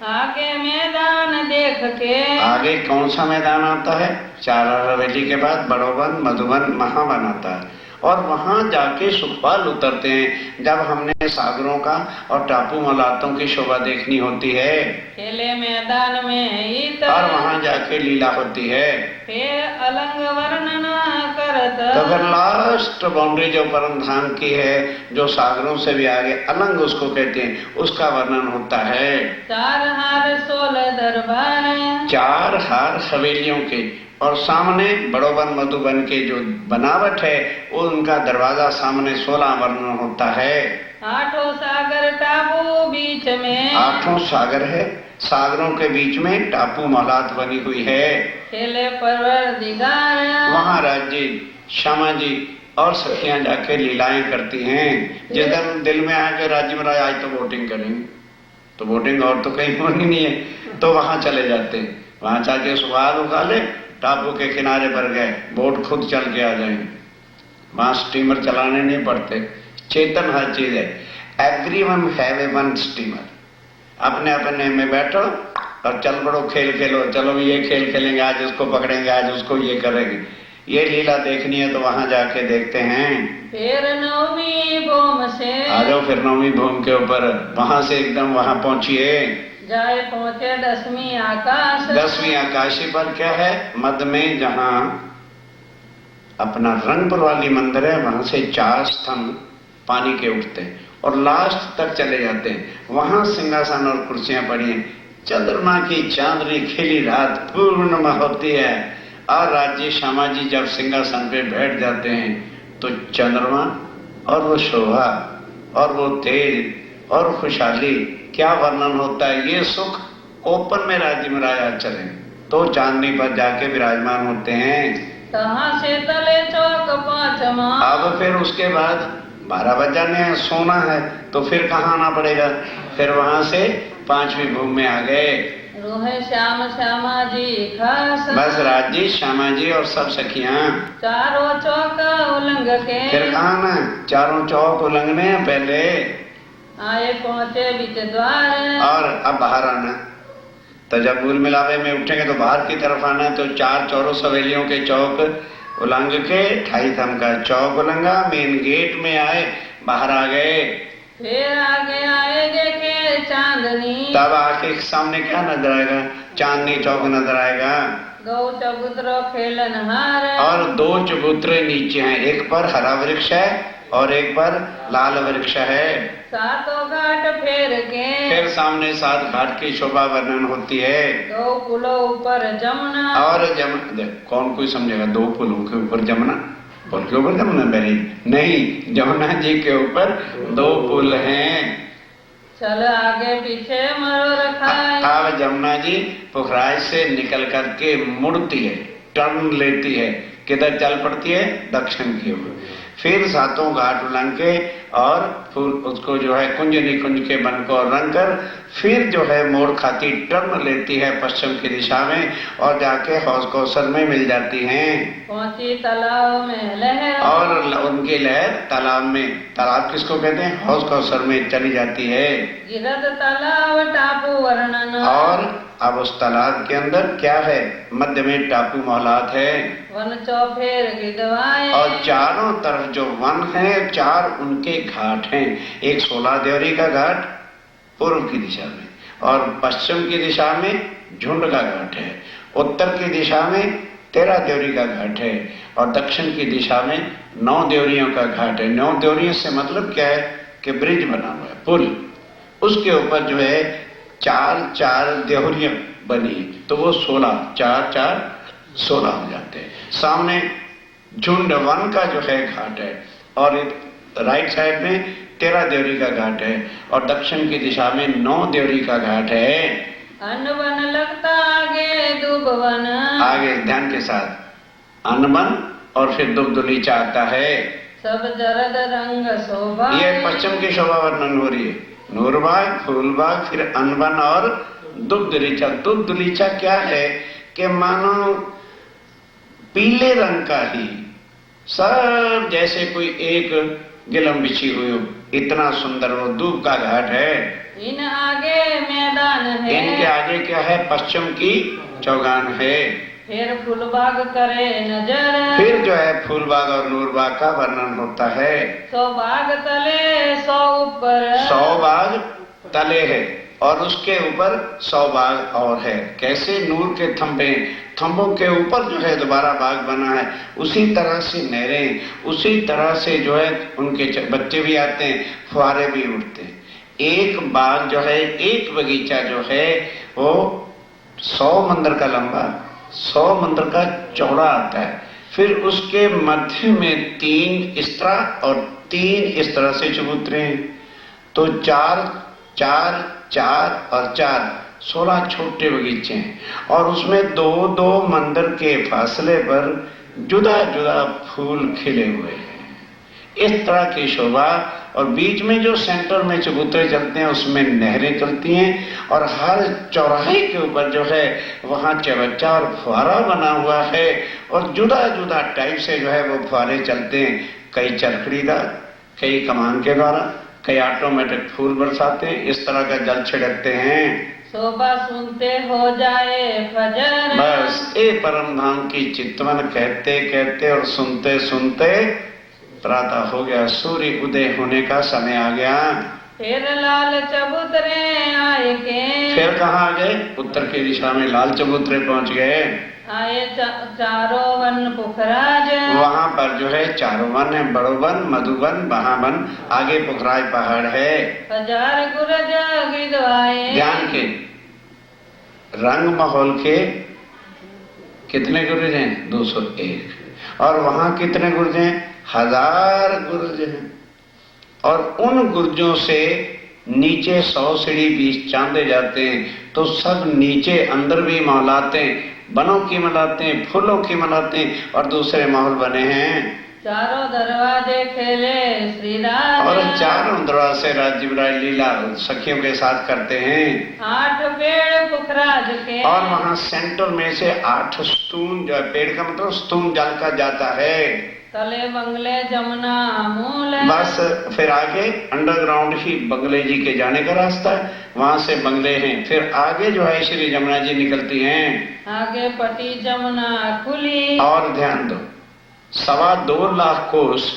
A: आगे मैदान देख के,
B: आगे कौन सा मैदान आता है, चारा हवेली के बाद बड़ोवन मधुबन महावन आता है, और वहां जाके सुखपाल उतरते हैं। जब हमने सागरों का और टापू मलातों की शोभा देखनी होती है,
A: खेले मैदान में इत,
B: और वहां जाके लीला होती है,
A: फिर अलंग वर्णन करत,
B: तो फिर लास्ट बाउंड्री जो परम धाम की है, जो सागरों से भी आगे अलंग उसको कहते हैं, उसका वर्णन होता है।
A: 4 हार 16 दरबार,
B: 4 हार हवेलियों के, और सामने बड़ोवन मधुबन के जो बनावट है वो उनका दरवाजा सामने 16 वर्णन होता है।
A: 8 सागर टापू बीच में,
B: 8 सागर है, सागरों के बीच में टापू महलात बनी हुई है।
A: खेले परवरदिगार,
B: वहां राज्य श्यामा जी और सखियां जाके लीलाएं करती हैं। जिस दिन दिल में आके राज्य महाराज आज तो वोटिंग करेंगे, तो वोटिंग और तो कहीं होनी नहीं है, तो वहां चले जाते हैं, वहां जाके सुबह उगा ले, टापू के किनारे पर गए, बोट खुद चल के आ जाएंगे, वहां स्टीमर चलाने नहीं पड़ते, चेतन हर चीज है। Everyone have a one steamer, अपने अपने में बैठो और चल पड़ो, खेल खेलो, चलो ये खेल खेलेंगे, आज उसको पकड़ेंगे, आज उसको ये करेंगे। ये लीला देखनी है तो वहां जाके देखते हैं।
A: फिर नवमी भूम से,
B: आ जाओ फिर नवमी भूम के ऊपर, वहां से एकदम वहां पहुंचिए,
A: जाए पहुंचे 10वीं आकाश,
B: 10वीं आकाशी पर क्या है, मध्य में जहां अपना रंगपुर वाली मंदिर है, वहां से 4 स्तंभ पानी के उठते हैं और लास्ट तक चले जाते हैं, वहां सिंहासन और कुर्सियां पड़ी हैं। चंद्रमा की चांदनी खिली रात पूर्णिमा होती है, और राज्य श्यामा जी जब सिंहासन पे बैठ जाते हैं तो चंद्रमा और वो शोभा और वो तेज और खुशहाली, क्या वर्णन होता है। ये सुख ओपन में राज्य महाराज चले तो चांदनी पर जाके विराजमान होते हैं।
A: तहाँ से तले चौक 5वां,
B: अब फिर उसके बाद 12 बज जाने हैं, सोना है, तो फिर कहाँ आना पड़ेगा, फिर वहां से 5वीं भूमि में आ गए।
A: रोहे श्याम श्यामा जी खास,
B: बस राज्य श्यामा जी और सब सखियां,
A: चारों चौक उलंग के,
B: फिर कहाँ ना, चारों चौक उलंघने हैं पहले,
A: आए पहुंचे बीच द्वार,
B: और अब बाहर आना। तो जब मूल मिलावे में उठेंगे तो बाहर की तरफ आना, तो 4 चौरस हवेलियों के चौक उलंघ के 2.5 थम का चौक उलंघा, मेन गेट में आए, बाहर आ गए।
A: फिर आगे आए देखे चांदनी,
B: तब आके सामने क्या नजर आएगा, चांदनी चौक नजर आएगा,
A: गौ चबूतरो खेलन हार,
B: और 2 चबूतरे नीचे हैं, एक पर हरा वृक्ष है और एक पर लाल वृक्ष है।
A: सातों घाट फेर के
B: फिर सामने 7 घाट की शोभा वर्णन होती है।
A: 2 पुलों ऊपर जमुना।
B: और कौन कोई समझेगा 2 पुलों के ऊपर जमुना, पुल के ऊपर जमुना बहरी नहीं, जमुना जी के ऊपर 2 पुल हैं।
A: चल आगे पीछे मरो रखाए।
B: अब जमुना जी पोखराज से निकल करके मुड़ती है, टर्न लेती है, किधर चल पड़ती है, दक्षिण की ओर। फिर 7 घाट उलंघ के और फूल उसको जो है कुंज निकुंज के वन को रंग कर फिर जो है मोड़ खाती टर्न लेती है पश्चिम की दिशा में और जाके हौज कौसर में मिल जाती हैं।
A: पहुंची तालाब में लहर
B: और उनकी लहर तालाब में, तालाब किसको कहते हैं, हौज कौसर में चली जाती है।
A: गिरद तालाब टापू वर्णन।
B: और अब उस तालाब के अंदर क्या है, मध्य में टापू मोहलात है।
A: वन चौफेर गिदवाए।
B: और चारों तरफ जो वन है 4 उनके घाट हैं। एक 16 देवरी का घाट पूर्व की दिशा में और पश्चिम की दिशा में झुंड का घाट है, उत्तर की दिशा में 13 देवरी का घाट है और दक्षिण की दिशा में 9 देवरियों का घाट है। 9 देवरियों से मतलब क्या है कि ब्रिज बना हुआ है, पुल, उसके ऊपर जो है 4 देवरियां बनी, तो वो 16, 4 16 हो जाते हैं। सामने झुंड वन का जो है घाट है और राइट साइड में 13 देवरी का घाट है और दक्षिण की दिशा में 9 देवरी का घाट है।
A: अन्न वन लगता आगे दुब वन।
B: आगे ध्यान के साथ अन्न वन और फिर दुबदुलीचा आता है।
A: सब जरद रंग शोभा।
B: ये पश्चिम की शोभा वर्णन हो रही है, नूरबाग, फूलबाग, फिर अनबन और दुबदुलीचा। दुबदुलीचा क्या है कि मानो पीले रंग का ही सब जैसे कोई एक गिलम बिछी हुई हो, इतना सुंदर वो दूब का घाट है।
A: इन आगे मैदान है।
B: इनके आगे क्या है, पश्चिम की चौगान है।
A: फिर फूलबाग करे नजर।
B: फिर जो है फूलबाग और नूरबाग का वर्णन होता है।
A: 100 बाग तले 100 ऊपर।
B: 100 बाग तले है और उसके ऊपर 100 बाग और है। कैसे, नूर के थंबों के ऊपर जो है दोबारा बाग बना है, उसी तरह से नहरें, उसी तरह से जो है उनके बच्चे भी आते हैं, फुहारे भी उठते हैं। एक बाग जो है, एक बगीचा जो है वो 100 मंदिर का लंबा, 100 मंदिर का चौड़ा आता है। फिर उसके मध्य में 3 इस तरह और 3 इस तरह से चबूतरे हैं, तो 4 और 4 16 छोटे बगीचे हैं और उसमें 2-2 मंदिर के फासले पर जुदा जुदा फूल खिले हुए हैं। इस तरह की शोभा और बीच में जो सेंटर में चबूतरे चलते हैं उसमें नहरें चलती हैं और हर चौराहे के ऊपर जो है वहां चबच्चा और फुहारा बना हुआ है और जुदा जुदा टाइप से जो है वो फुहारे चलते हैं। कई चरखड़ीदार, कई कमान के द्वारा, कई ऑटोमेटिक फूल बरसाते हैं, इस तरह का जल छिड़कते हैं।
A: शोभा सुनते हो जाए फजर।
B: बस ये परम धाम की चितवन कहते कहते और सुनते सुनते प्रातः हो गया, सूर्य उदय होने का समय आ गया।
A: फिर लाल चबूतरे आए के।
B: फिर कहाँ आ गए, उत्तर की दिशा में लाल चबूतरे पहुंच गए।
A: आए चारों वन पुखराज।
B: वहां पर जो है 4 वन है, बड़ो वन, मधुवन, महावन, आगे पुखराज पहाड़ है।
A: 1000 गुरज गिदवाए।
B: ध्यान के रंग महल के कितने गुर्ज हैं, 201 और वहां कितने गुर्ज हैं, 1000 गुर्ज हैं। और उन गुर्जों से नीचे 100 सीढ़ी बीच चांदे जाते हैं, तो सब नीचे अंदर भी महलाते, बनों की मनाते, फूलों की मनाते और दूसरे महल बने हैं।
A: चारों दरवाजे खेले श्री राज।
B: और चारों दरवाजे राजीव राय लीला सखियों के साथ करते हैं।
A: 8 पेड़ पुखराज के।
B: और वहां सेंटर में से 8 स्तून, जो है पेड़ का मतलब स्तून जल का जाता है।
A: तले बंगले जमुना मूल।
B: बस फिर आगे अंडरग्राउंड ही बंगले जी के जाने का रास्ता है, वहां से बंगले हैं। फिर आगे जो है श्री जमुना जी निकलती हैं।
A: आगे पटी जमुना खुली।
B: और ध्यान दो, 2.25 लाख कोस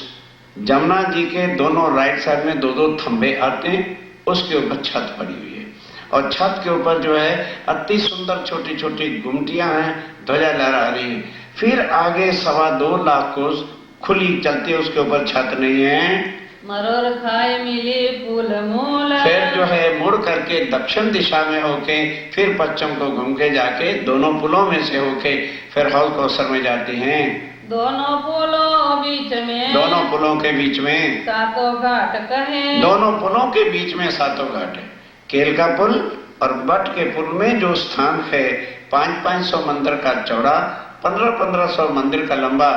B: जमुना जी के दोनों राइट साइड में 2-2 थंबे आते हैं, उसके ऊपर छत पड़ी हुई है और छत के ऊपर जो है अति सुंदर छोटी छोटी गुमटियां हैं, ध्वजा लहरा रही है। फिर आगे 2.25 लाख कोस खुली चलती है, उसके ऊपर छत नहीं है।
A: मरोर खाए मिली फूल मूल।
B: फिर जो है मुड़ करके दक्षिण दिशा में होके फिर पश्चिम को घूम के जाके दोनों पुलों में से होके फिर हौज कौसर में जाती हैं।
A: दोनों पुलों बीच में,
B: दोनों पुलों के बीच में
A: सातों घाट कहे।
B: दोनों पुलों के बीच में सातों घाट है। केल का पुल और बट के पुल में जो स्थान है 500-500 मंदिर का चौड़ा, 1500-1500 मंदिर का लंबा,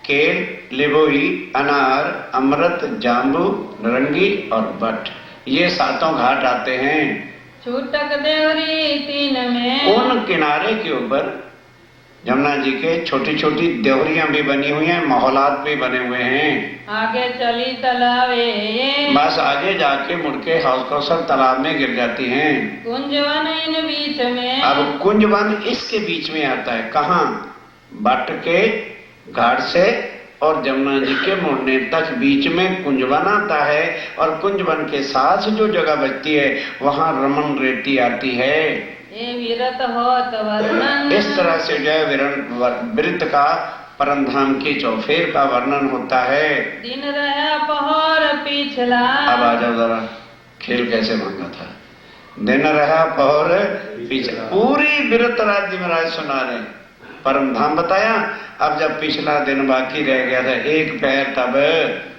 B: केल, लिबोई, अनार, अमृत, जाम्बू, नरंगी और बट, ये सातों घाट आते हैं।
A: छूटक देवरी तीन में,
B: उन किनारे के ऊपर यमुना जी के छोटी छोटी देवरियां भी बनी हुई हैं, महौलात भी बने हुए हैं।
A: आगे चली तलावे,
B: बस आगे जाके मुड़ के हौज कौसर तालाब में गिर जाती हैं।
A: कुंजवन इन बीच में,
B: अब कुंजवन इसके बीच में आता है। कहाँ? बट के घाट से और जमुना जी के मुड़ने तक बीच में कुंजवन आता है, और कुंजवन के साथ जो जगह बचती है वहां रमन रेती आती है।
A: ये विरत होत वर्णन,
B: इस तरह से जो है वृत्त का परम धाम की चौफेर का वर्णन होता है।
A: दिन रहा पहर पिछला।
B: अब आ जाओ जरा, खेल कैसे भांगा था। दिन रहा पहर पिछला, पूरी वृत्त राज्य में राज सुना रहे, परम धाम बताया। अब जब पिछला दिन बाकी रह गया था एक पैर, तब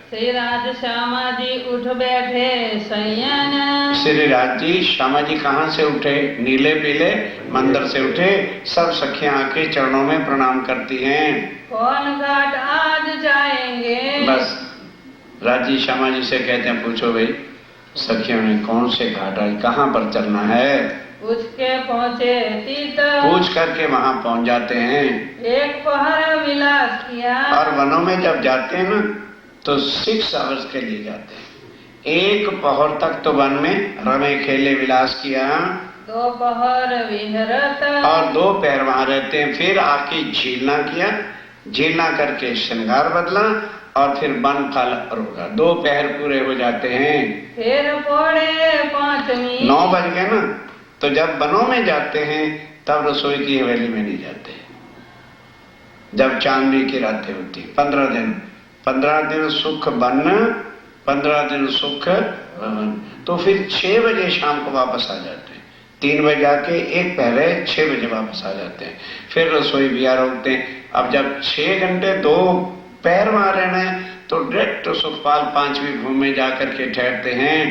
A: श्री राज श्यामा जी उठ बैठे सैयन।
B: श्री राज जी श्यामा जी कहाँ से उठे? नीले पीले मंदिर से उठे। सब सखियां आके चरणों में प्रणाम करती हैं।
A: कौन घाट आज जाएंगे?
B: बस राजी श्यामा जी से कहते हैं, पूछो भाई सखियों ने कौन से घाट आज कहाँ पर चलना है?
A: पूछ के पहुँचे तीत,
B: पूछ करके वहां पहुंच जाते हैं।
A: एक पहर विलास किया,
B: और वनों में जब जाते हैं ना तो 6 आवर्स के लिए जाते हैं। एक पहर तक तो वन में रमे खेले विलास किया,
A: 2 पहर विहरत,
B: और 2 पैर वहां रहते हैं। फिर आके झीलना किया, झीलना करके श्रृंगार बदला, और फिर वन फल रोका। 2 पैर पूरे हो जाते हैं।
A: फिर पौड़े 5वीं,
B: 9 बज गए ना, तो जब वनों में जाते हैं तब रसोई की हवेली में नहीं जाते। जब चांदनी की रातें होती 15 दिन सुख वन, 15 दिन सुख भवन, तो फिर 6 बजे शाम को वापस आ जाते हैं। 3 बजे जाके एक पहले 6 बजे वापस आ जाते हैं। फिर रसोई भी रोकते हैं। अब जब 6 घंटे 2 पैर वहां रहना है तो डायरेक्ट सुखपाल 5वीं भूमि में जाकर के ठहरते हैं।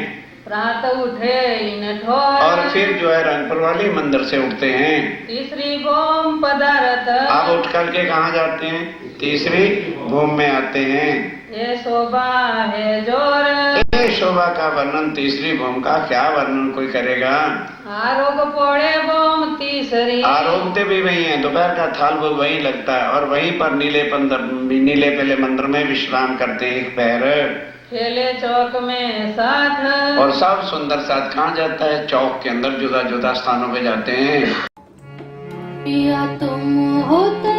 A: प्रात उठे इन ठोर,
B: और फिर जो है रंगपुर वाली मंदिर से उठते हैं।
A: तीसरी भूम पदारथ,
B: आप उठ करके कहाँ जाते हैं? तीसरी भूमि में आते हैं।
A: ये शोभा है जोर,
B: ये शोभा का वर्णन, तीसरी भूमि का क्या वर्णन कोई करेगा?
A: आरोग पौड़े भूम तीसरी,
B: आरोगते भी वही है, दोपहर का थाल वो वही लगता है, और वहीं पर नीले पहले मंदिर में विश्राम करते हैं एक पैर।
A: खेले चौक में साथ,
B: और सब सुंदर साथ कहाँ जाता है? चौक के अंदर जुदा जुदा स्थानों पे जाते हैं।
C: या तुम होते